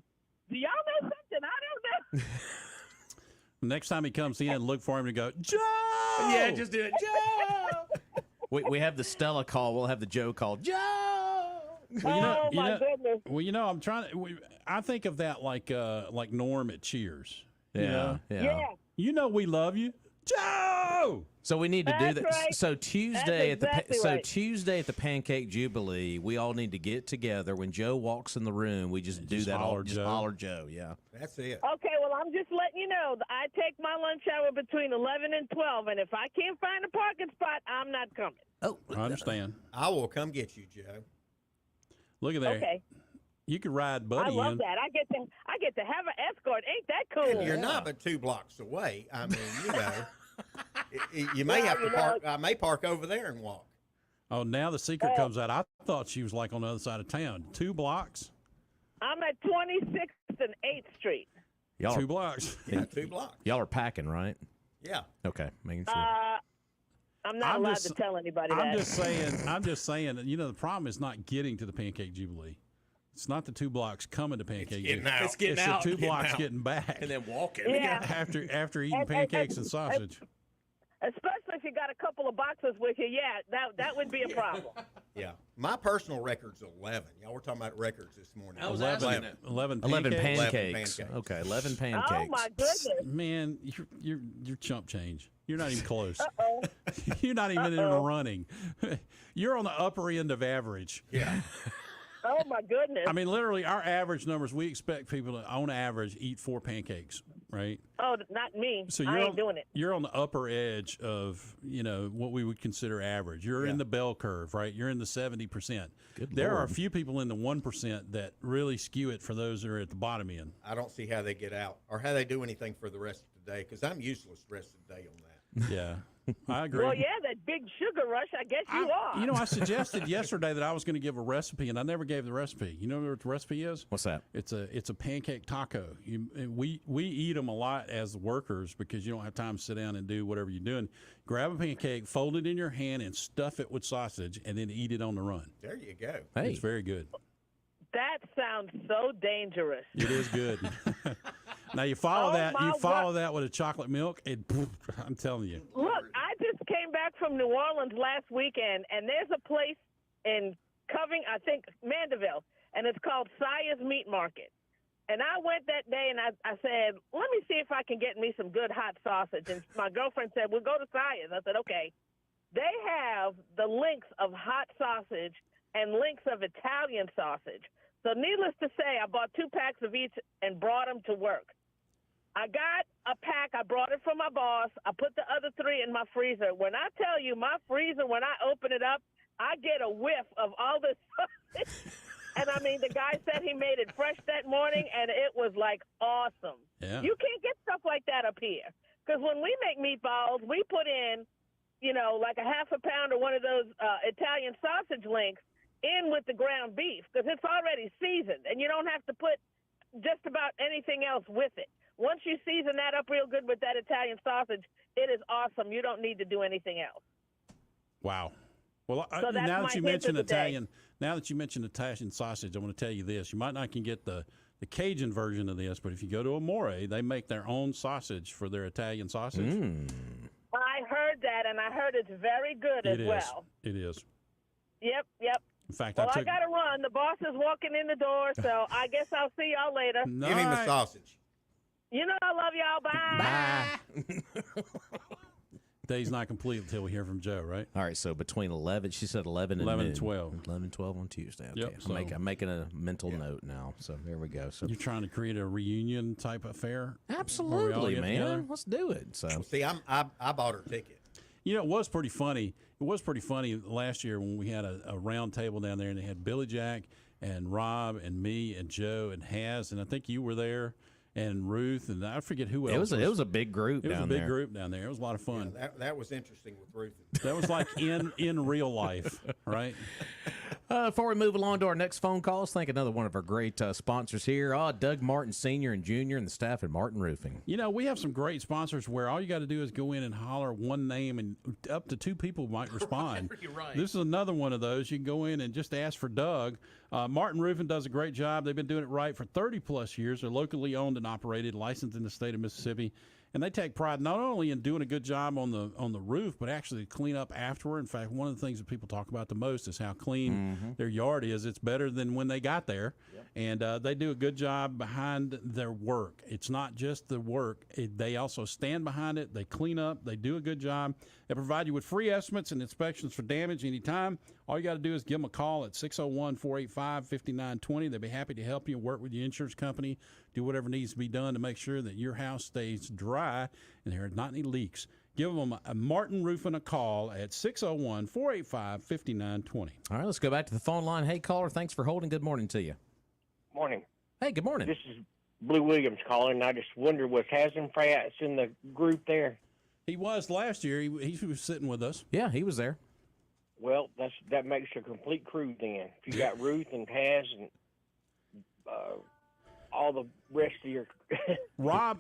"Do y'all know something I don't know?" Next time he comes in, look for him to go, Joe! Yeah, just do it, Joe! we have the Stella call. We'll have the Joe call. Joe! Well, my goodness. Well, I'm trying to. I think of that like Norm at Cheers. Yeah. You know we love you, Joe. So we need to do that. Right. So Tuesday right. Tuesday at the Pancake Jubilee, we all need to get together. When Joe walks in the room, we just do Just that. holler Just Joe. holler Joe. Yeah. That's it. Okay, well, I'm just letting you know that I take my lunch hour between 11 and 12, and if I can't find a parking spot, I'm not coming. Oh, I understand. I will come get you, Joe. Look at there. Okay. You could ride Buddy I love in. that. I get to have an escort. Ain't that cool? And you're not but 2 blocks away. I mean, you may have to park. I may park over there and walk. Oh, now the secret comes out. I thought she was like on the other side of town. 2 blocks? I'm at 26th and 8th Street. 2 blocks. Yeah, 2 blocks. Y'all are packing, right? Yeah. Okay, making sure. I'm not allowed to tell anybody that. I'm just saying, the problem is not getting to the Pancake Jubilee. It's not the 2 blocks coming to Pancake Jubilee. It's getting it's out. the 2 blocks getting back. And then walking. Yeah. After eating pancakes and sausage. Especially if you got a couple of boxes with you, that would be a problem. Yeah. My personal record's 11. Y'all were talking about records this morning. 11 pancakes. pancakes. Okay, 11 pancakes. Oh my goodness! Man, you're chump change. You're not even close. Uh-oh. You're not even in the running. You're on the upper end of average. Yeah. Oh, my goodness. I mean, literally, our average numbers, we expect people to, on average, eat 4 pancakes, right? Oh, not me. So I ain't doing it. You're on the upper edge of, what we would consider average. You're in the bell curve, right? You're in the 70%. There are a few people in the 1% that really skew it for those that are at the bottom end. I don't see how they get out or how they do anything for the rest of the day because I'm useless the rest of the day on that. Yeah. I agree. Well, yeah, that big sugar rush, I guess you are. I suggested yesterday that I was going to give a recipe, and I never gave the recipe. You know what the recipe is? What's that? It's a pancake taco. We eat them a lot as workers because you don't have time to sit down and do whatever you're doing. Grab a pancake, fold it in your hand, and stuff it with sausage, and then eat it on the run. There you go. Hey. It's very good. That sounds so dangerous. It is good. Now you follow that with a chocolate milk, and I'm telling you. Look, I just came back from New Orleans last weekend, and there's a place in Coving, I think Mandeville, and it's called Sire's Meat Market. And I went that day, and I said, let me see if I can get me some good hot sausage. And my girlfriend said, we'll go to Sire's. I said, okay. They have the links of hot sausage and links of Italian sausage. So needless to say, I bought 2 packs of each and brought them to work. I got a pack. I brought it from my boss. I put the other 3 in my freezer. When I tell you, my freezer, when I open it up, I get a whiff of all this sausage. And, I mean, the guy said he made it fresh that morning, and it was, like, awesome. Yeah. You can't get stuff like that up here. Because when we make meatballs, we put in, like a half a pound or one of those Italian sausage links in with the ground beef because it's already seasoned, and you don't have to put just about anything else with it. Once you season that up real good with that Italian sausage, it is awesome. You don't need to do anything else. Wow. Well, So that's now my that you hint mentioned of the day. Italian sausage, I want to tell you this. You might not can get the Cajun version of this, but if you go to Amore, they make their own sausage for their Italian sausage. I heard that, and I heard it's very good as well. It is. Yep. In fact, Well, I got to run. The boss is walking in the door, so I guess I'll see y'all later. Give him the sausage. You know I love y'all. Bye. Day's not complete until we hear from Joe, right? All right, so between 11, she said 11 and 11 noon. and 12. 11 and 12 on Tuesday. Okay, Yep, I'm making a mental note now. So there we go. So You're trying to create a reunion type affair? absolutely, get man. together? Let's do it. So See, I bought her ticket. It was pretty funny. It was pretty funny last year when we had a round table down there, and they had Billy Jack and Rob and me and Joe and Haz, and I think you were there, and Ruth, and I forget who else. it was a big group. It was down a big there. group down there. It was a lot of fun. Yeah, that was interesting with Ruth. That was like in real life, right? Before we move along to our next phone call, let's thank another one of our great sponsors here. Doug Martin Sr. and Jr. and the staff at Martin Roofing. We have some great sponsors where all you got to do is go in and holler one name, and up to 2 people might respond. You're right. This is another one of those. You can go in and just ask for Doug. Martin Roofing does a great job. They've been doing it right for 30-plus years. They're locally owned and operated, licensed in the state of Mississippi. And they take pride not only in doing a good job on the roof, but actually clean up afterward. In fact, one of the things that people talk about the most is how clean their yard is. It's better than when they got there. Yep. And they do a good job behind their work. It's not just the work. They also stand behind it. They clean up. They do a good job. They provide you with free estimates and inspections for damage anytime. All you got to do is give them a call at 601-485-5920. They'll be happy to help you, work with your insurance company, do whatever needs to be done to make sure that your house stays dry and there are not any leaks. Give them a Martin Roofing a call at 601-485-5920. All right, let's go back to the phone line. Hey, caller, thanks for holding. Good morning to you. Morning. Hey, good morning. This is Blue Williams calling, and I just wonder, was Hasenfratz in the group there? He was last year. He was sitting with us. Yeah, he was there. Well, that makes a complete crew then. If you got Ruth and Taz and all the rest of your Rob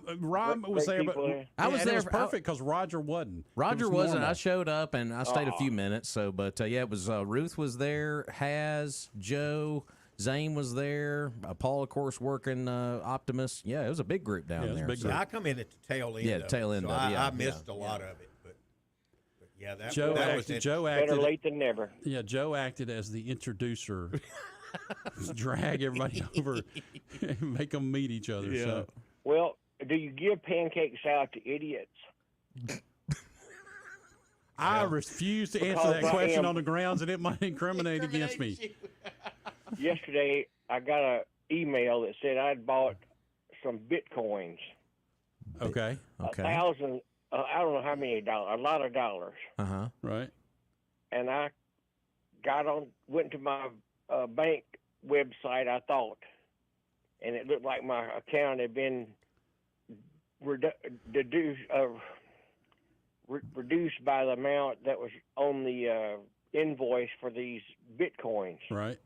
was there, but I was there. It was perfect because Roger wasn't. Roger wasn't. normal. I showed up and I stayed a few minutes. So, but yeah, it was Ruth was there, Haz, Joe, Zane was there, Paul, of course, working Optimus. Yeah, it was a big group down there. It was a big Yeah, I come in at the tail end. Yeah, of tail it, end so of it, yeah, I missed a lot of it, but yeah, that was interesting. Joe acted. better late than never. Yeah, Joe acted as the introducer. Drag everybody over and make them meet each other. Yeah. So. Well, do you give pancakes out to idiots? I refuse to answer that question on the grounds that it might incriminate against me. yesterday I got a email that said I'd bought some Bitcoins. Okay. Okay. 1,000. I don't know how many dollars. A lot of dollars. Right. And I went to my bank website. I thought, and it looked like my account had been reduced by the amount that was on the invoice for these Bitcoins. Right.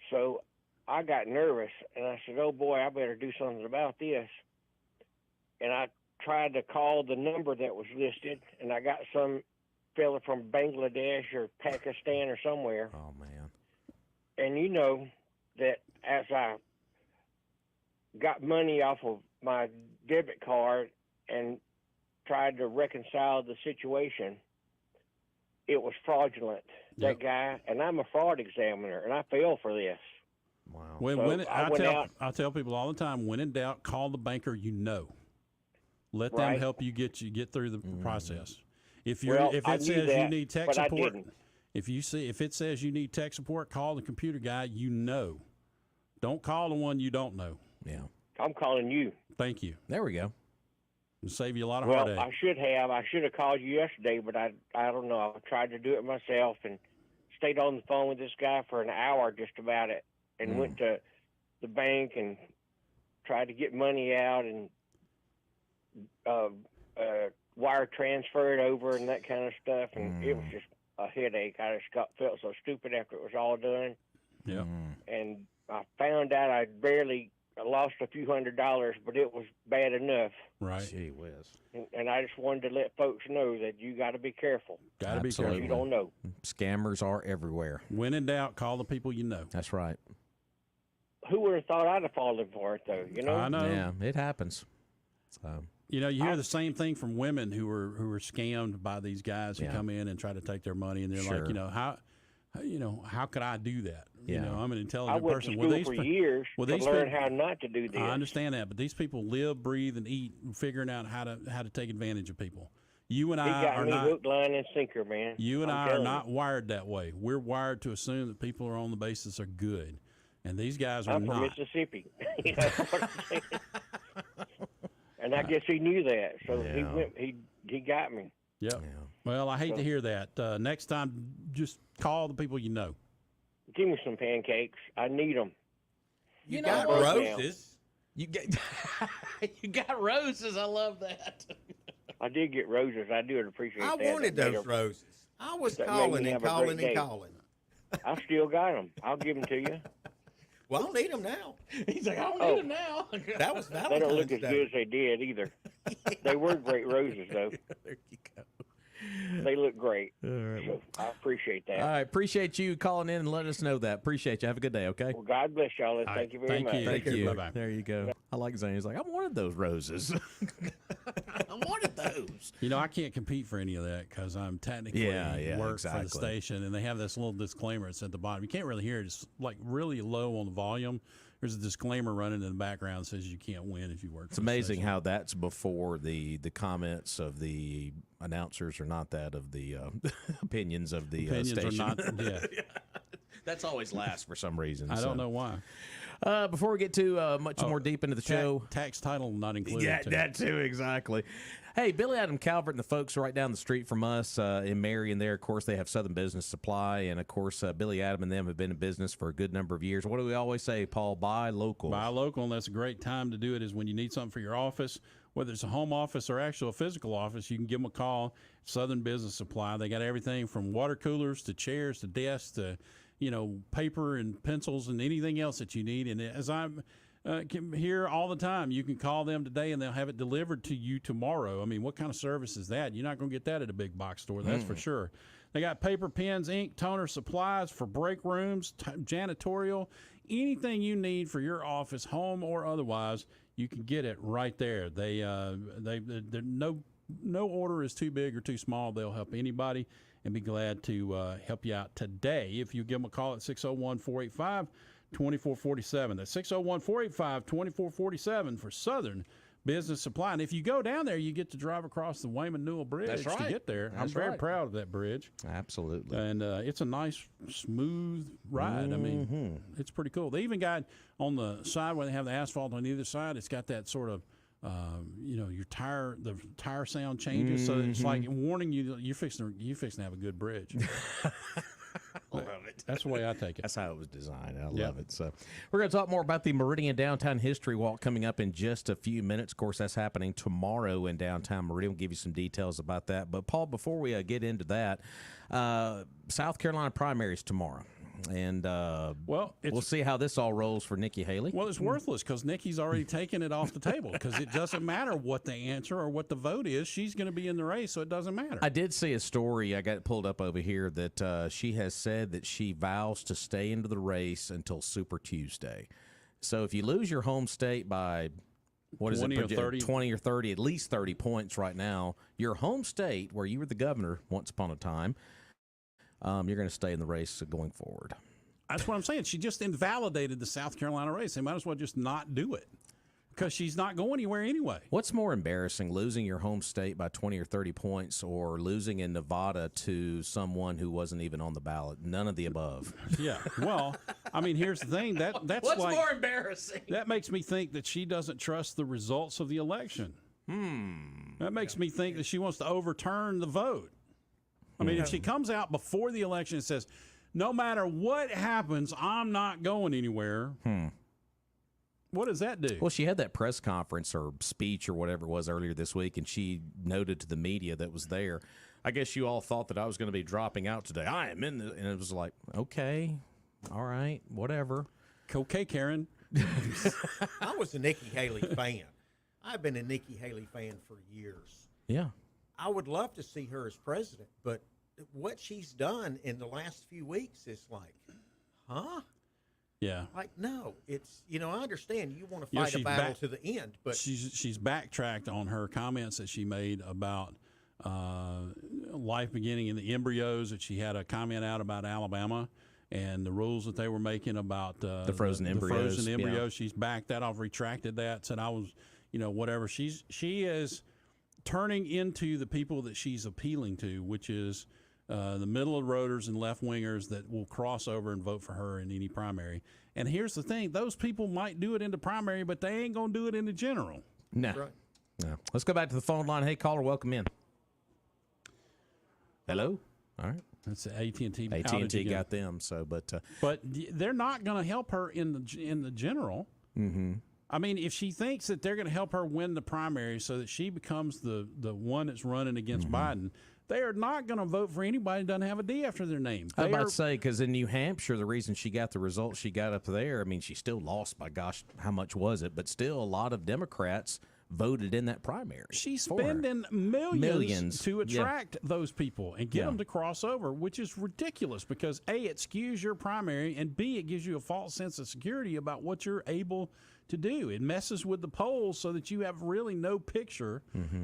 So I got nervous, and I said, oh, boy, I better do something about this. And I tried to call the number that was listed, and I got some fella from Bangladesh or Pakistan or somewhere. Oh, man. And you know that as I got money off of my debit card and tried to reconcile the situation, it was fraudulent, that guy. And I'm a fraud examiner, and I fell for this. Wow. When I tell people all the time, when in doubt, call the banker you know. Let them help you get through the process. If it says you need tech support, if it says you need tech support, call the computer guy you know. Don't call the one you don't know. Yeah. I'm calling you. Thank you. There we go. It'll save you a lot of Well, heartache. I should have called you yesterday, but I don't know. I tried to do it myself and stayed on the phone with this guy for an hour just about it, and went to the bank and tried to get money out and wire transfer it over and that kind of stuff, and it was just a headache. I just felt so stupid after it was all done. Yeah. And I found out I barely lost a few $100s, but it was bad enough. Right. Gee whiz. And I just wanted to let folks know that you got to be careful. Got to be careful. You don't know. Scammers are everywhere. When in doubt, call the people you know. That's right. Who would have thought I'd have fallen for it, though? You know. I know. Yeah, it happens. So. You know, you hear the same thing from women who are scammed by these guys who come in and try to take their money, and they're like, how could I do that? You know, I'm an intelligent person. I went to school for years to learn how not to do this. I understand that, but these people live, breathe, and eat figuring out how to take advantage of people. You and I are not hook, line, and sinker, man. You and I are not wired that way. We're wired to assume that people are on the basis are good, and these guys are not. I'm from Mississippi. You know what I'm saying? And I guess he knew that, so he got me. Yep. Yeah. Well, I hate to hear that. Next time, just call the people you know. Give me some pancakes. I need them. You got roses. You got roses. I love that. I did get roses. I do appreciate that. I wanted those roses. I was calling and calling and calling. I still got them. I'll give them to you. Well, I don't need them now. He's like, I don't need them now. That was Valentine's They don't look as Day. good as they did either. They were great roses, though. There you go. They look great. All right. So I appreciate that. All right. Appreciate you calling in and letting us know that. Appreciate you. Have a good day, okay? Well, God bless y'all, and thank you very much. Thank you. Bye-bye. There you go. I like Zane. He's like, I wanted those roses. I wanted those. You know, I can't compete for any of that because I'm technically work for the station, and they have this little disclaimer that's at the bottom. You can't really hear it. It's like really low on the volume. There's a disclaimer running in the background that says you can't win if you work. It's amazing how that's before the comments of the announcers are not that of the opinions of the station. Are not, yeah. That's always last for some reason. I don't know why. Before we get too much more deep into the show. Tax title not included. Yeah, that too, exactly. Hey, Billy Adam Calvert and the folks right down the street from us in Meridian there, of course, they have Southern Business Supply. And, of course, Billy Adam and them have been in business for a good number of years. What do we always say, Paul? Buy local. Buy local, and that's a great time to do it is when you need something for your office. Whether it's a home office or actual physical office, you can give them a call. Southern Business Supply. They got everything from water coolers to chairs to desks to, paper and pencils and anything else that you need. And as I'm here all the time, you can call them today and they'll have it delivered to you tomorrow. I mean, what kind of service is that? You're not going to get that at a big box store, that's for sure. They got paper, pens, ink, toner, supplies for break rooms, janitorial, anything you need for your office, home or otherwise. You can get it right there. They're no order is too big or too small. They'll help anybody and be glad to help you out today. If you give them a call at 601-485-2447. That's 601-485-2447 for Southern Business Supply. And if you go down there, you get to drive across the Wayman Newell Bridge That's right. to get there. That's I'm very right. proud of that bridge. Absolutely. And it's a nice, smooth ride. I mean, it's pretty cool. They even got on the side where they have the asphalt on either side, it's got that sort of, the tire sound changes. So it's like warning you, you're fixing to have a good bridge. Love it. That's the way I take it. That's how it was designed. I love it. So we're going to talk more about the Meridian Downtown History Walk coming up in just a few minutes. Of course, that's happening tomorrow in downtown Meridian. We'll give you some details about that. But, Paul, before we get into that, South Carolina primaries tomorrow. And we'll see how this all rolls for Nikki Haley. Well, it's worthless because Nikki's already taken it off the table because it doesn't matter what the answer or what the vote is. She's going to be in the race, so it doesn't matter. I did see a story. I got it pulled up over here that she has said that she vows to stay into the race until Super Tuesday. So if you lose your home state by, 20 or 30? 20 or 30, at least 30 points right now, your home state where you were the governor once upon a time, you're going to stay in the race going forward. That's what I'm saying. She just invalidated the South Carolina race. They might as well just not do it because she's not going anywhere anyway. What's more embarrassing, losing your home state by 20 or 30 points or losing in Nevada to someone who wasn't even on the ballot? None of the above. Yeah. Well, I mean, here's the thing. That's What's like, more embarrassing? That makes me think that she doesn't trust the results of the election. That makes me think that she wants to overturn the vote. I mean, if she comes out before the election and says, no matter what happens, I'm not going anywhere, what does that do? Well, she had that press conference or speech or whatever it was earlier this week, and she noted to the media that was there, I guess you all thought that I was going to be dropping out today. I am in the, and it was like, okay, all right, whatever. Okay, Karen. I was a Nikki Haley fan. I've been a Nikki Haley fan for years. Yeah. I would love to see her as president, but what she's done in the last few weeks is like, huh? Yeah. Like, no, it's, I understand you want to fight a battle to the end, but she's backtracked on her comments that she made about life beginning in the embryos, that she had a comment out about Alabama and the rules that they were making about the frozen embryos. The frozen embryos. Yeah. She's backed that off, retracted that, said I was, whatever. She is turning into the people that she's appealing to, which is the middle of roaders and left wingers that will cross over and vote for her in any primary. And here's the thing: those people might do it in the primary, but they ain't gonna do it in the general. No. right. No. Let's go back to the phone line. Hey, caller, welcome in. Hello. All right. That's AT&T. AT&T got them. So, but they're not going to help her in the general. Mm-hmm. I mean, if she thinks that they're going to help her win the primary so that she becomes the one that's running against Biden, they are not going to vote for anybody that doesn't have a D after their name. I was about to say, because in New Hampshire, the reason she got the results she got up there, I mean, she still lost by gosh, how much was it? But still, a lot of Democrats voted in that primary. She's spending millions to attract those people and get them to cross over, which is ridiculous because A, it skews your primary, and B, it gives you a false sense of security about what you're able to do. It messes with the polls so that you have really no picture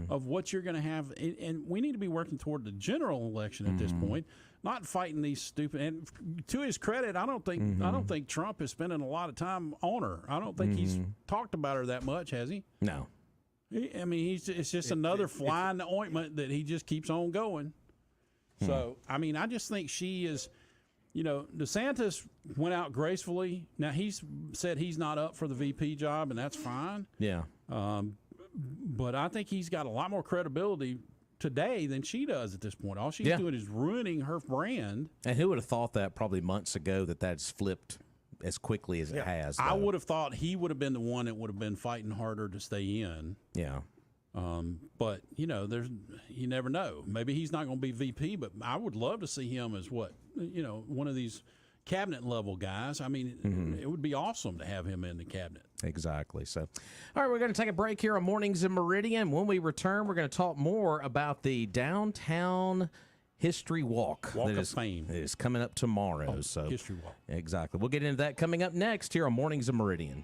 of what you're going to have. And we need to be working toward the general election at this point, not fighting these stupid. And to his credit, I don't think Trump is spending a lot of time on her. I don't think he's talked about her that much, has he? No. I mean, it's just another fly in the ointment that he just keeps on going. So, I mean, I just think she is, DeSantis went out gracefully. Now, he's said he's not up for the VP job, and that's fine. Yeah. But I think he's got a lot more credibility today than she does at this point. All she's doing is ruining her brand. And who would have thought that probably months ago that's flipped as quickly as it has? Though. I would have thought he would have been the one that would have been fighting harder to stay in. Yeah. But you never know. Maybe he's not going to be VP, but I would love to see him as one of these cabinet level guys. I mean, it would be awesome to have him in the cabinet. Exactly. So, all right, we're going to take a break here on Mornings in Meridian. When we return, we're going to talk more about the downtown History Walk. Walk of Fame. It is coming up tomorrow. History Walk. Exactly. We'll get into that coming up next here on Mornings in Meridian.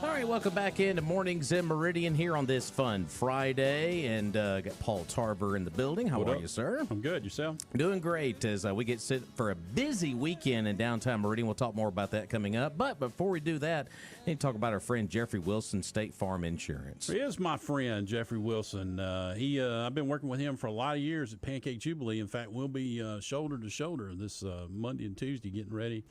All right, welcome back into Mornings in Meridian here on this fun Friday. And got Paul Tarver in the building. How are you, sir? I'm good. Yourself? Doing great as we get set for a busy weekend in downtown Meridian. We'll talk more about that coming up. But before we do that, I need to talk about our friend Jeffrey Wilson, State Farm Insurance. He is my friend, Jeffrey Wilson. I've been working with him for a lot of years at Pancake Jubilee. In fact, we'll be shoulder to shoulder this Monday and Tuesday getting ready,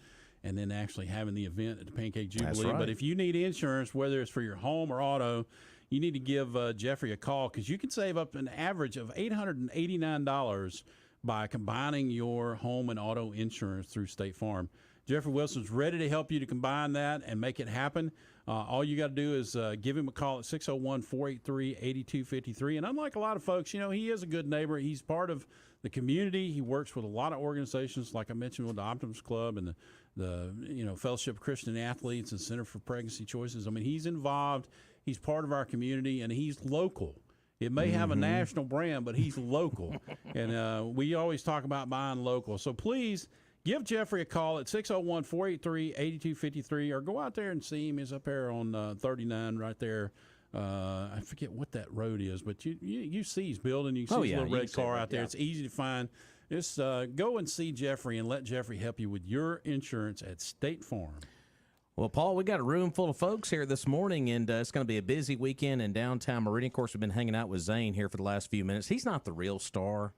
and then actually having the event at the Pancake Jubilee. That's right. But if you need insurance, whether it's for your home or auto, you need to give Jeffrey a call because you can save up an average of $889 by combining your home and auto insurance through State Farm. Jeffrey Wilson's ready to help you to combine that and make it happen. All you got to do is give him a call at 601-483-8253. And unlike a lot of folks, he is a good neighbor. He's part of the community. He works with a lot of organizations, like I mentioned, with the Optimist Club and the Fellowship of Christian Athletes and Center for Pregnancy Choices. I mean, he's involved. He's part of our community, and he's local. It may have a national brand, but he's local. And we always talk about buying local. So please give Jeffrey a call at 601-483-8253 or go out there and see him. He's up there on 39 right there. I forget what that road is, but you see his building. You see his little red car out there. Yeah. It's easy to find. Just go and see Jeffrey and let Jeffrey help you with your insurance at State Farm. Well, Paul, we got a room full of folks here this morning, and it's going to be a busy weekend in downtown Meridian. Of course, we've been hanging out with Zane here for the last few minutes. He's not the real star.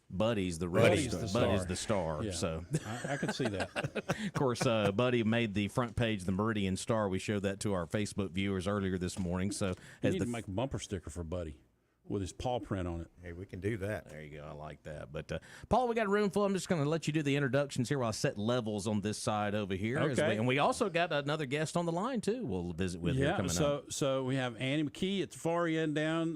Buddy's the real star. Buddy's the star. Yeah, so I can see that. Of course, Buddy made the front page of the Meridian Star. We showed that to our Facebook viewers earlier this morning. So you need to make a bumper sticker for Buddy with his paw print on it. Hey, we can do that. There you go. I like that. But, Paul, we got a room full. I'm just going to let you do the introductions here while I set levels on this side over here. Okay. And we also got another guest on the line, too, we'll visit with here coming up. So we have Annie McKee at the far end down,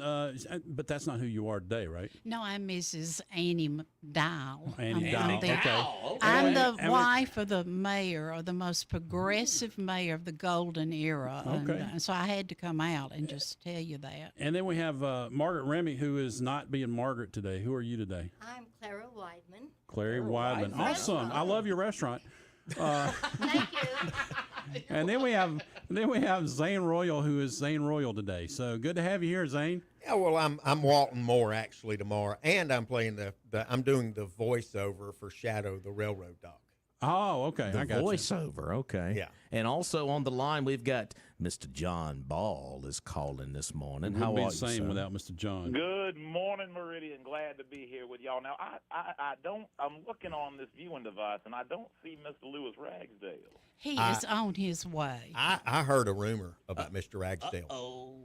but that's not who you are today, right? No, I'm Mrs. Annie McDowell. Annie McDowell, okay. I'm the wife of the mayor, or the most progressive mayor of the golden era. Okay. And so I had to come out and just tell you that. And then we have Margaret Remy, who is not being Margaret today. Who are you today? I'm Clara Weidman. Clary Weidman. Awesome. I love your restaurant. Thank you. And then we have Zane Royal, who is Zane Royal today. So good to have you here, Zane. Yeah, well, I'm Walton Moore actually tomorrow, and I'm playing I'm doing the voiceover for Shadow the Railroad Dog. Oh, okay. The I got voiceover, okay. Yeah. And also on the line, we've got Mr. John Ball is calling this morning. How are you, the same sir? without Mr. John. Good morning, Meridian. Glad to be here with y'all. Now, I'm looking on this viewing device, and I don't see Mr. Lewis Ragsdale. He is on his way. I heard a rumor about Mr. Ragsdale. Oh.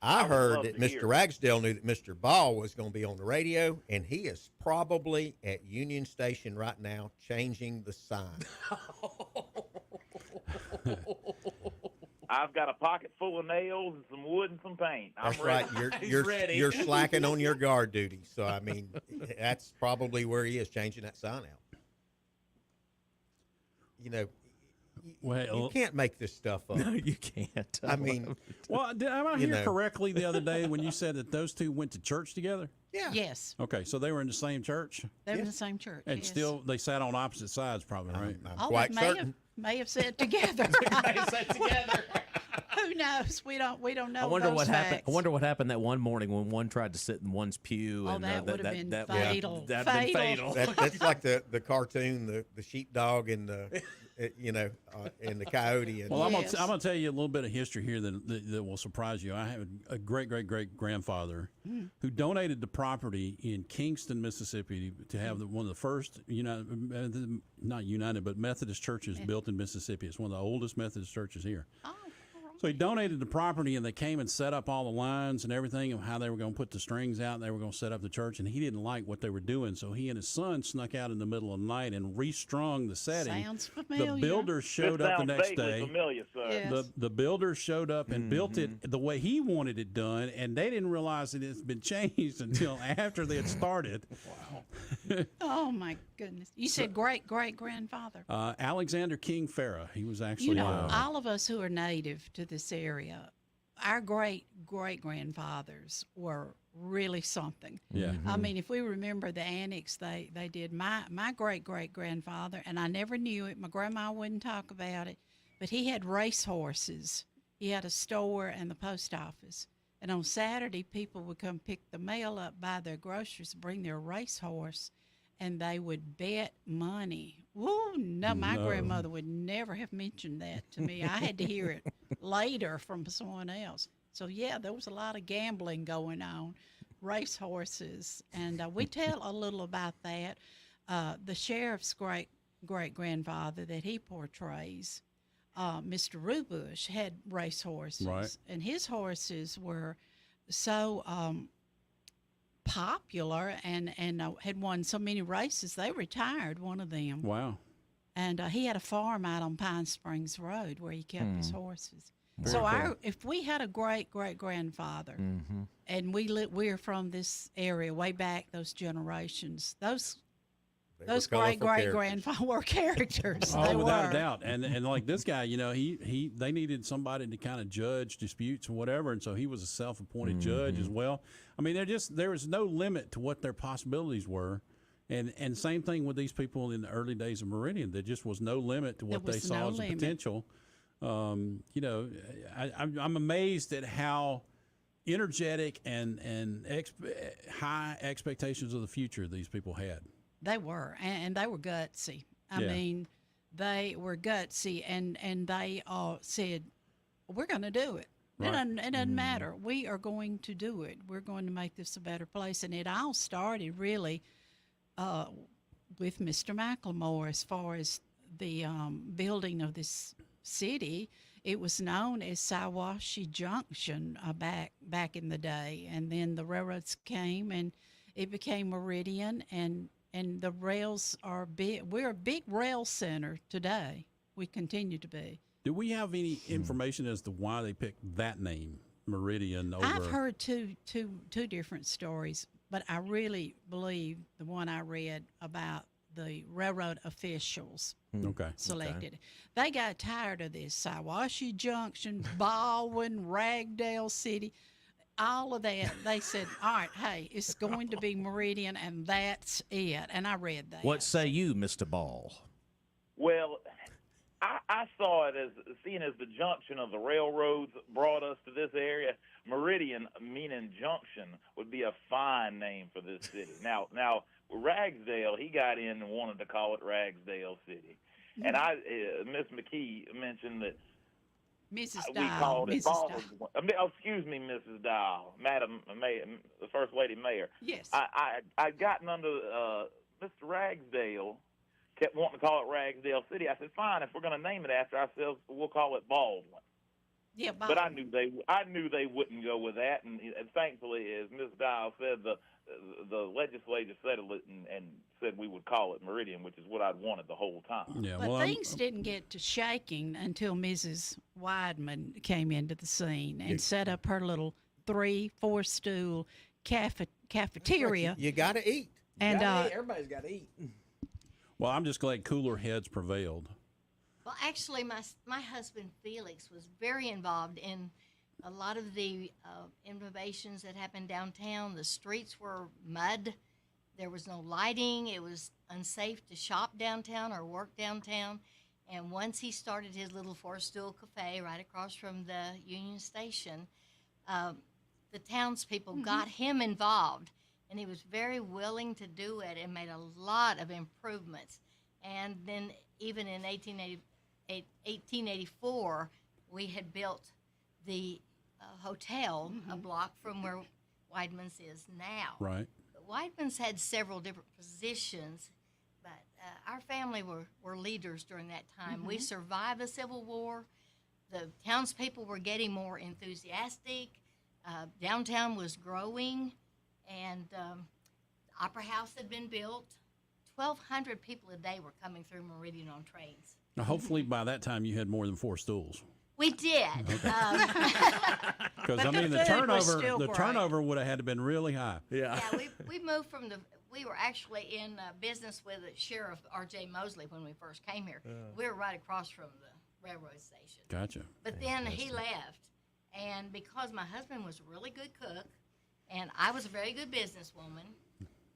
I heard that Mr. Ragsdale knew that Mr. Ball was going to be on the radio, and he is probably at Union Station right now changing the sign. I've got a pocket full of nails and some wood and some paint. That's I'm right. ready. You're slacking on your guard duty. So I mean, that's probably where he is, changing that sign out. You can't make this stuff up. No, you can't. I mean, well, am I hear correctly the other day when you said that those two went to church together? Yeah. Yes. Okay, so they were in the same church? They were in the same church. And yes. still, they sat on opposite sides, probably, right? I'm quite certain. May have sat together. May have sat together. Who knows? We don't know. I wonder those what facts. happened. I wonder what happened that one morning when one tried to sit in one's pew. Oh, and that would have been fatal. That'd been fatal. That's like the cartoon, the sheepdog and the. And the coyote. Well, I'm gonna tell you a little bit of history here that will surprise you. I have a great grandfather who donated the property in Kingston, Mississippi, to have one of the first Methodist churches built in Mississippi. It's one of the oldest Methodist churches here. Oh. So he donated the property, and they came and set up all the lines and everything of how they were going to put the strings out, and they were going to set up the church, and he didn't like what they were doing, so he and his son snuck out in the middle of the night and restrung the setting. Sounds familiar. The builders showed up the next day. Familiar, sir. Yes. The builders showed up and built it the way he wanted it done, and they didn't realize that it's been changed until after they had started. Wow. Oh, my goodness. You said great-great-grandfather. Alexander King Farah. He was actually... all of us who are native to this area, our great-great-grandfathers were really something. Yeah. I mean, if we remember the annex they did, my great-great-grandfather, and I never knew it, my grandma wouldn't talk about it, but he had race horses He had a store and the post office. And on Saturday, people would come pick the mail up, buy their groceries, bring their racehorse, and they would bet money. Woo, no, my grandmother would never have mentioned that to me. I had to hear it later from someone else. So, yeah, there was a lot of gambling going on, racehorses. And we tell a little about that. The sheriff's great-grandfather that he portrays, Mr. Rubush, had racehorses. Right. And his horses were so popular and had won so many races, they retired one of them. Wow. And he had a farm out on Pine Springs Road where he kept his horses. Very So cool. if we had a great-great-grandfather, and we're from this area way back, those generations, those great-great-grandfather were characters. Oh, They without were. a doubt. And like this guy, you know, they needed somebody to kind of judge disputes and whatever, and so he was a self-appointed judge as well. I mean, there was no limit to what their possibilities were. And same thing with these people in the early days of Meridian. There just was no limit to what they saw as a potential. You know, I'm amazed at how energetic and high expectations of the future these people had. They were, and they were gutsy. I mean, they were gutsy, and they said, "We're going to do it. Right. It doesn't matter. We are going to do it. We're going to make this a better place." And it all started really with Mr. McLemore as far as the building of this city. It was known as Siwash Junction back in the day, and then the railroads came, and it became Meridian, and the rails are big. We're a big rail center today. We continue to be. Do we have any information as to why they picked that name, Meridian? Over? I've heard two different stories, but I really believe the one I read about the railroad officials selected. They got tired of this Siwash Junction, Baldwin, Ragdale City, all of that. They said, all right, hey, it's going to be Meridian, and that's it. And I read that. What say you, Mr. Ball? Well, I saw it as seeing as the junction of the railroads brought us to this area. Meridian, meaning junction, would be a fine name for this city. Now, Ragsdale, he got in and wanted to call it Ragsdale City, and Miss McKee mentioned that Mrs. we Dial. called it Mrs. Ball. Excuse me, Mrs. Dial, Madam Mayor, the First Lady Mayor. Yes. I'd gotten under Mr. Ragsdale. Kept wanting to call it Ragsdale City. I said, fine, if we're going to name it after ourselves, we'll call it Baldwin. Yeah, Baldwin. But I knew they wouldn't go with that, and thankfully, as Ms. Dial said, the legislature settled it and said we would call it Meridian, which is what I'd wanted the whole time. Yeah, but things didn't get to shaking until Mrs. Weidman came into the scene and set up her little 3-4 stool cafeteria. You got to eat. And everybody's got to eat. Well, I'm just glad cooler heads prevailed. Well, actually, my husband Felix was very involved in a lot of the innovations that happened downtown. The streets were mud. There was no lighting. It was unsafe to shop downtown or work downtown. And once he started his little 4-stool cafe right across from the Union Station, the townspeople got him involved. And he was very willing to do it and made a lot of improvements. And then even in 1884, we had built the hotel a block from where Weidman's is now. Right. But Weidman's had several different positions, but our family were leaders during that time. We survived the Civil War. The townspeople were getting more enthusiastic. Downtown was growing. And the Opera House had been built. 1,200 people a day were coming through Meridian on trains. Now, hopefully by that time you had more than 4 stools. We did. Because I mean the turnover would have had to been really high. Yeah, we moved from we were actually in business with Sheriff R.J. Mosley when we first came here. We were right across from the railroad station. Gotcha. But then he left, and because my husband was a really good cook, and I was a very good businesswoman,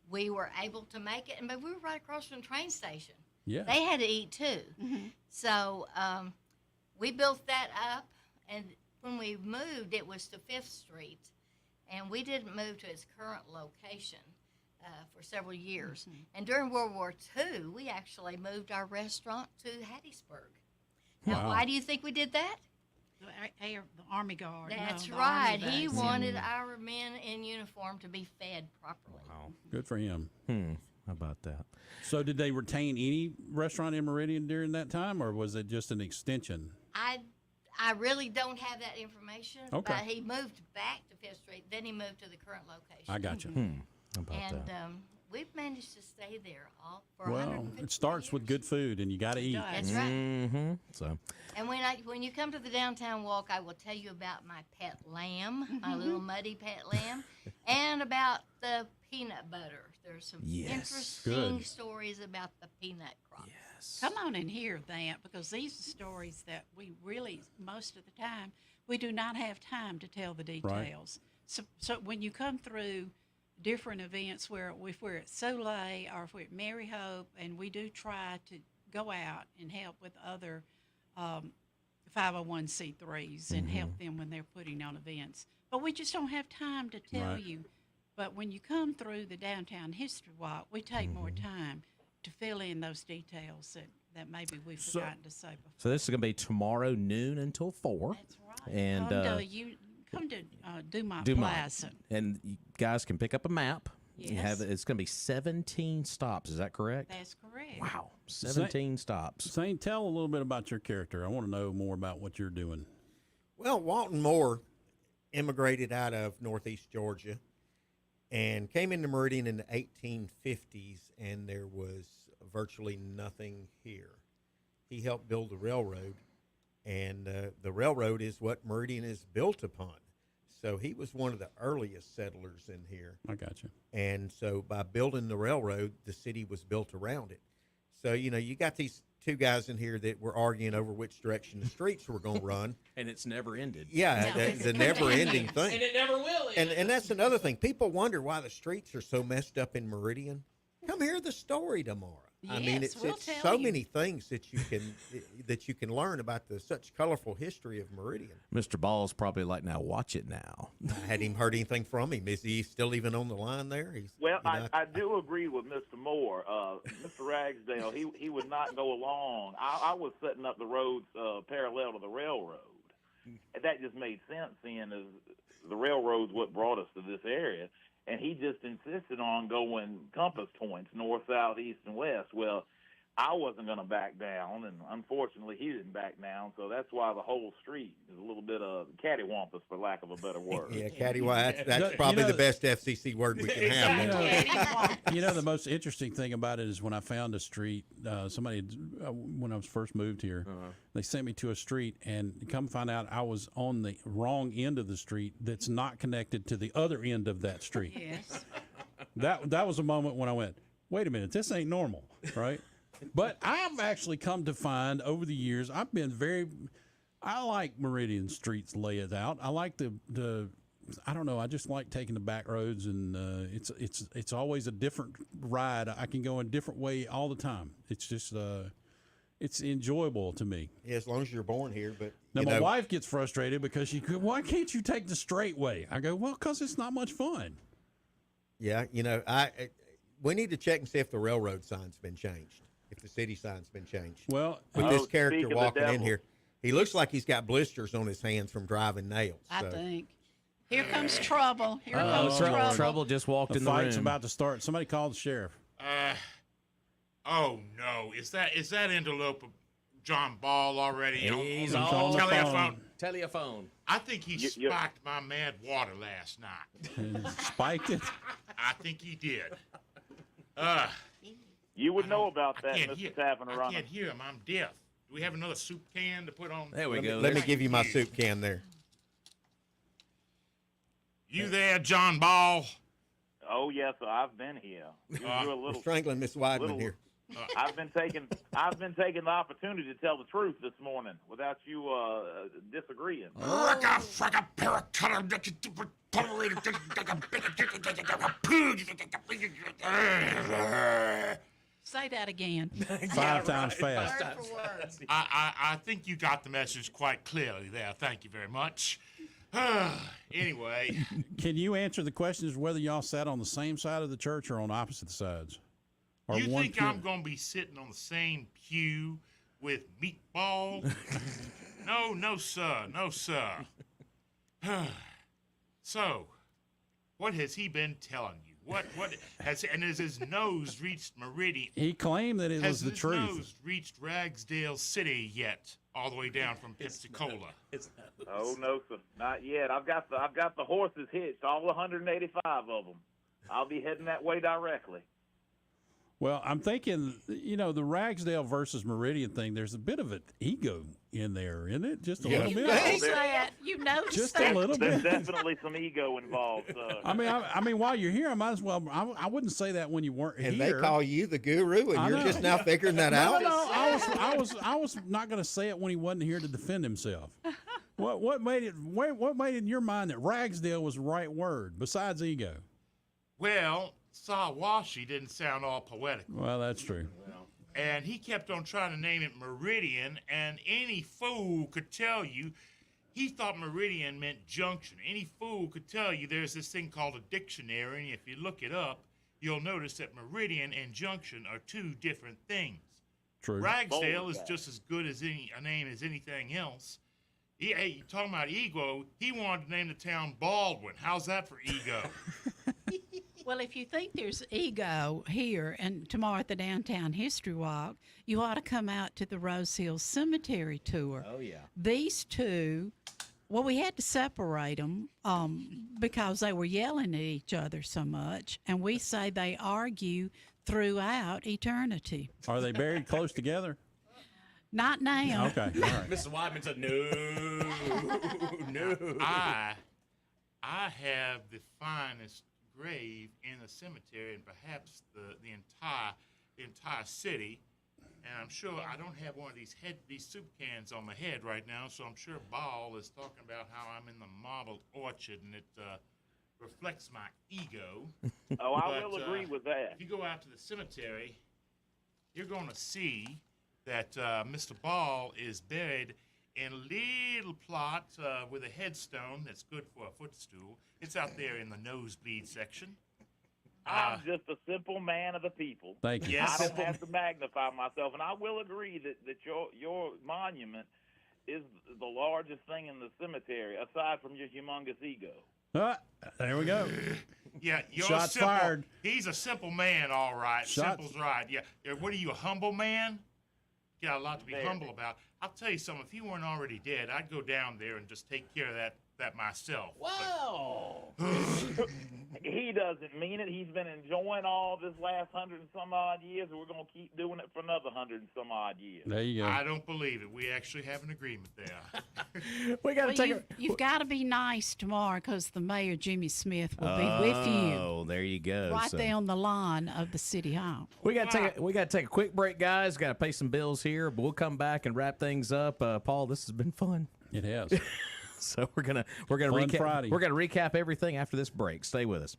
we were able to make it. But we were right across from the train station. Yeah. They had to eat, too. So we built that up, and when we moved, it was to 5th Street, and we didn't move to its current location for several years. And during World War II, we actually moved our restaurant to Hattiesburg. Now, Wow. why do you think we did that? The Army Guard. That's the right. Army He base. wanted our men in uniform to be fed properly. Wow. Good for him. How about that? So did they retain any restaurant in Meridian during that time, or was it just an extension? I really don't have that information, Okay. but he moved back to 5th Street. Then he moved to the current location. I got you. How about And that? we've managed to stay there all for Well, 150 it starts with good food, and you got to eat. That's right. Mm-hmm. So, And when you come to the downtown walk, I will tell you about my pet lamb, my little muddy pet lamb, and about the peanut butter. There's some interesting stories about the peanut crop. Come on and hear that, because these are stories that we really, most of the time, we do not have time to tell the details. So when you come through different events where if we're at Soleil or if we're at Mary Hope, and we do try to go out and help with other 501c3s and help them when they're putting on events. But we just don't have time to tell you. But when you come through the Downtown History Walk, we take more time to fill in those details that maybe we've forgotten to say before. so this is going to be tomorrow noon until 4. That's right. And Come to Dumont Dumont. Plaza. And you guys can pick up a map. You Yes. it's going to be 17 stops. Is that correct? That's correct. Wow, 17 stops. Zane, tell a little bit about your character. I want to know more about what you're doing. Well, Walton Moore immigrated out of Northeast Georgia and came into Meridian in the 1850s, and there was virtually nothing here. He helped build the railroad, and the railroad is what Meridian is built upon. So he was one of the earliest settlers in here. I got you. And so by building the railroad, the city was built around it. So, you got these two guys in here that were arguing over which direction the streets were going to run. And it's never ended. Yeah, the never-ending thing. And it never will end. And that's another thing. People wonder why the streets are so messed up in Meridian. Come hear the story tomorrow. I mean, Yes, it's we'll it's tell so you. many things that you can learn about the such colorful history of Meridian. Mr. Ball's probably like, now watch it now. Had him heard anything from him? Is he still even on the line there? Well, I do agree with Mr. Moore. Mr. Ragsdale, he would not go along. I was setting up the roads parallel to the railroad. And that just made sense, seeing as the railroad's what brought us to this area. And he just insisted on going compass points, north, south, east, and west. Well, I wasn't going to back down, and unfortunately he didn't back down, so that's why the whole street is a little bit of cattywampus, for lack of a better word. Yeah, cattywampus. That's probably the best FCC word we can have. The most interesting thing about it is when I found a street, somebody, when I was first moved here, they sent me to a street, and come find out I was on the wrong end of the street that's not connected to the other end of that street. Yes. That was a moment when I went, wait a minute, this ain't normal, right? But I've actually come to find over the years, I like Meridian streets laid out. I like the I don't know, I just like taking the back roads, and it's always a different ride. I can go in a different way all the time. It's just it's enjoyable to me. Yeah, as long as you're born here. But now my wife gets frustrated because she goes, why can't you take the straight way? I go, well, because it's not much fun. Yeah, we need to check and see if the railroad sign's been changed. If the city sign's been changed. Well, with this character speak of the walking in devil. here, he looks like he's got blisters on his hands from driving nails. I so. think. Here comes trouble. Here comes trouble. Trouble just walked The in the fight's room. about to start. Somebody call the sheriff. Oh no! Is that interloper John Ball already He's on on the telephone? Telephone. I think he spiked my mad water last night. Spiked it? I think he did. You would know about that, can't Mr. hear. Tavern I Runner. can't hear him. I'm deaf. Do we have another soup can to put on? There we go. Let me give you my soup can there. You there, John Ball? Oh yes, sir. I've been here. You're a We're little strangling Miss Weidman little- here. I've been taking the opportunity to tell the truth this morning without you disagreeing. Say that again. Five times fast. Five times fast. I think you got the message quite clearly there. Thank you very much. Anyway. Can you answer the questions whether y'all sat on the same side of the church or on opposite sides? Or You one think pew? I'm going to be sitting on the same pew with Meatball? No, sir. No, sir. So, what has he been telling you? What has his nose reached Meridian? He claimed that it was the truth. Has his nose reached Ragsdale City yet? All the way down from Pensacola. Oh no, sir, not yet. I've got the horses hitched, all 185 of them. I'll be heading that way directly. Well, I'm thinking, the Ragsdale versus Meridian thing, there's a bit of an ego in there, isn't it? Just a little bit. You noticed Just that? a little There's bit. definitely some ego involved. I mean, while you're here, I might as well. I wouldn't say that when you weren't And here. they call you the guru, and you're just now figuring that out. No, I was not going to say it when he wasn't here to defend himself. What made it in your mind that Ragsdale was the right word besides ego? Well, Sawashi didn't sound all poetic. Well, that's true. And he kept on trying to name it Meridian, and any fool could tell you he thought Meridian meant junction. Any fool could tell you there's this thing called a dictionary, and if you look it up, you'll notice that Meridian and junction are two different things. True. Ragsdale is just as good as a name as anything else. Hey, you talking about ego, he wanted to name the town Baldwin. How's that for ego? Well, if you think there's ego here and tomorrow at the Downtown History Walk, you ought to come out to the Rose Hill Cemetery tour. Oh, yeah. These two, well, we had to separate them because they were yelling at each other so much, and we say they argue throughout eternity. Are they buried close together? Not now. Okay, all right. Mrs. Wyman said, no. I have the finest grave in the cemetery and perhaps the entire city. And I'm sure I don't have one of these soup cans on my head right now, so I'm sure Ball is talking about how I'm in the model orchard and it reflects my ego. Oh, I will agree with that. If you go out to the cemetery, you're going to see that Mr. Ball is buried in a little plot with a headstone that's good for a footstool. It's out there in the nosebleed section. I'm just a simple man of the people. Thank you. Yes. I don't have to magnify myself, and I will agree that your monument is the largest thing in the cemetery, aside from your humongous ego. There we go. Yeah, you're Shots simple. fired. He's a simple man, all right. Simple's right. Yeah. What are you, a humble man? You got a lot to be humble about. I'll tell you something. If he weren't already dead, I'd go down there and just take care of that myself. Whoa! He doesn't mean it. He's been enjoying all this last 100 and some odd years, and we're going to keep doing it for another 100 and some odd years. There you go. I don't believe it. We actually have an agreement there. We got to take You've got to be nice tomorrow because the mayor, Jimmy Smith, will be with you. Oh, there you go. Right So- there on the lawn of the city hall. We got to take a quick break, guys. Got to pay some bills here, but we'll come back and wrap things up. Paul, this has been fun. It has. So we're gonna Fun recap. Friday. We're gonna recap everything after this break. Stay with us.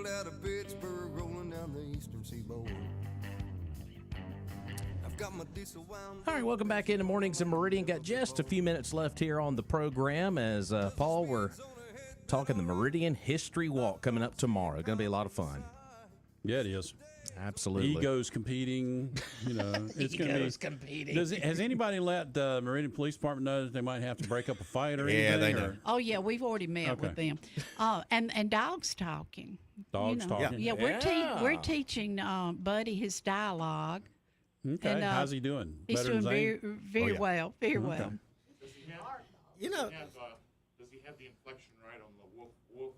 sailed out of Pittsburgh, rolling down the eastern seaboard. I've got my diesel wound. All right, welcome back into Mornings in Meridian. Got just a few minutes left here on the program as, Paul, we're talking the Meridian History Walk coming up tomorrow. Going to be a lot of fun. Yeah, it is. Absolutely. Egos competing, it's going to be competing. Has anybody let the Meridian Police Department know that they might have to break up a fight or anything? Yeah, they know. Oh yeah, we've already met with them. And dogs talking. Dogs talking. Yeah, we're teaching Buddy his dialogue. Okay, And, how's he doing? He's Better doing than very, Zane? very Okay. well, very Okay. well. Does he have the inflection right on the wolf?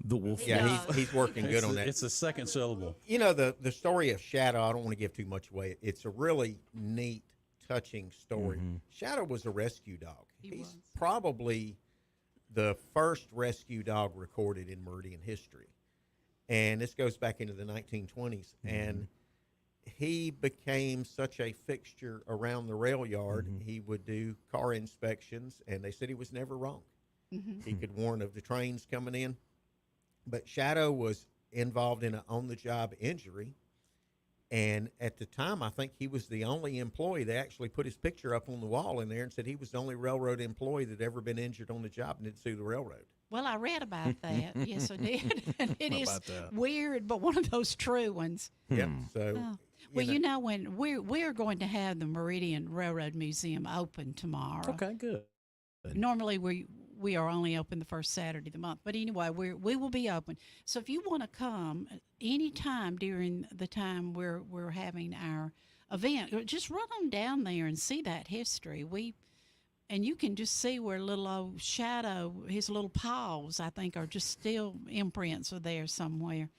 The wolf. Yeah, he's working good on that. It's the second syllable. The story of Shadow, I don't want to give too much away. It's a really neat, touching story. Shadow was a rescue dog. He's probably the first rescue dog recorded in Meridian history. And this goes back into the 1920s. And he became such a fixture around the rail yard. He would do car inspections, and they said he was never wrong. He could warn of the trains coming in. But Shadow was involved in an on-the-job injury, and at the time, I think he was the only employee. They actually put his picture up on the wall in there and said he was the only railroad employee that ever been injured on the job and didn't sue the railroad. Well, I read about that. Yes, I did. And it How is about that? weird, but one of those true ones. Yep. So, Well, when we're going to have the Meridian Railroad Museum open tomorrow. Okay, good. Normally we are only open the first Saturday of the month, but anyway, we will be open. So if you want to come anytime during the time we're having our event, just run on down there and see that history. And you can just see where little old Shadow, his little paws, I think, are just still imprints are there somewhere.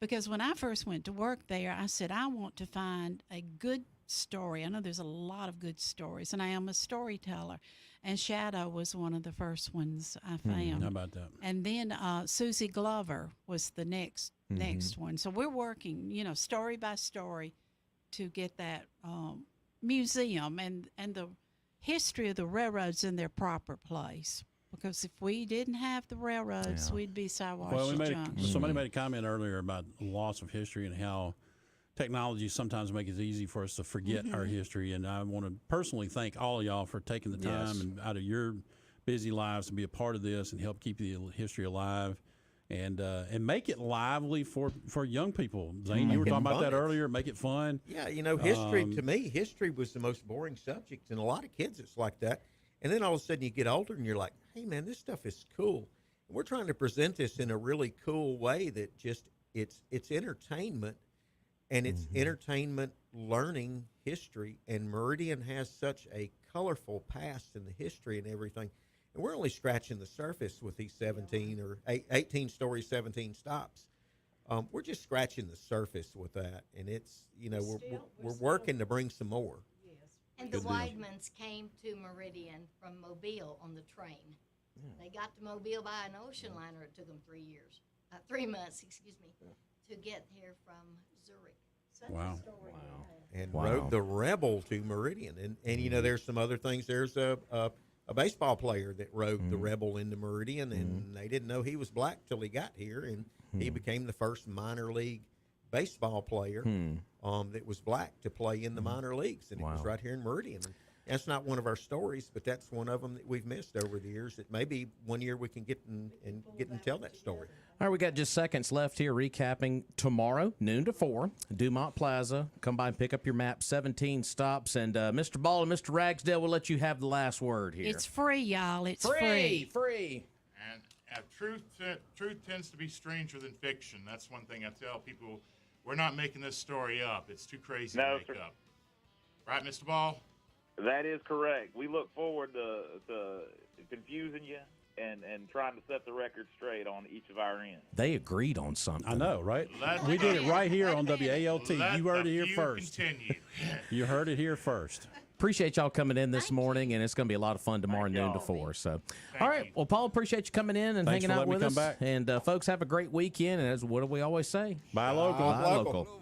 Because when I first went to work there, I said, I want to find a good story. I know there's a lot of good stories, and I am a storyteller. And Shadow was one of the first ones I found. How about that? And then Susie Glover was the next one. So we're working, story by story to get that museum and the history of the railroads in their proper place. Because if we didn't have the railroads, we'd be Siwash Junction. Somebody made a comment earlier about loss of history and how technology sometimes makes it easy for us to forget our history. And I want to personally thank all of y'all for taking the time and out of your busy lives to be a part of this and help keep the history alive and make it lively for young people. Zane, you were talking about that earlier. Make it fun. Yeah, history, to me, history was the most boring subject. And a lot of kids, it's like that. And then all of a sudden you get older and you're like, hey, man, this stuff is cool. And we're trying to present this in a really cool way that just it's entertainment, and it's entertainment learning history. And Meridian has such a colorful past in the history and everything. And we're only scratching the surface with these 17 or 18 stories, 17 stops. We're just scratching the surface with that. And it's, we're working to bring some more. And the Weidmans came to Meridian from Mobile on the train. They got to Mobile by an ocean liner. It took them 3 months, to get here from Zurich. Such a story. And rode the Rebel to Meridian. And there's some other things. There's a baseball player that rode the Rebel into Meridian, and they didn't know he was black till he got here, and he became the first minor league baseball player that was black to play in the minor leagues, and it was right here in Meridian. And that's not one of our stories, but that's one of them that we've missed over the years that maybe one year we can get and tell that story. All right, we got just seconds left here recapping tomorrow, noon to 4, Dumont Plaza. Come by and pick up your map, 17 stops. And Mr. Ball and Mr. Ragsdale will let you have the last word here. It's free, y'all. It's free. And truth tends to be stranger than fiction. That's one thing I tell people. We're not making this story up. It's too crazy to make up. Right, Mr. Ball? That is correct. We look forward to confusing you and trying to set the record straight on each of our ends. They agreed on something. I know, right? We did it right here on WALT. You heard it here first. You heard it here first. Appreciate y'all coming in this morning, and it's going to be a lot of fun tomorrow, noon to 4. So, all right. Well, Paul, appreciate you coming in and hanging out with us. Back. And folks, have a great weekend. And as what do we always say? Buy local. Buy local.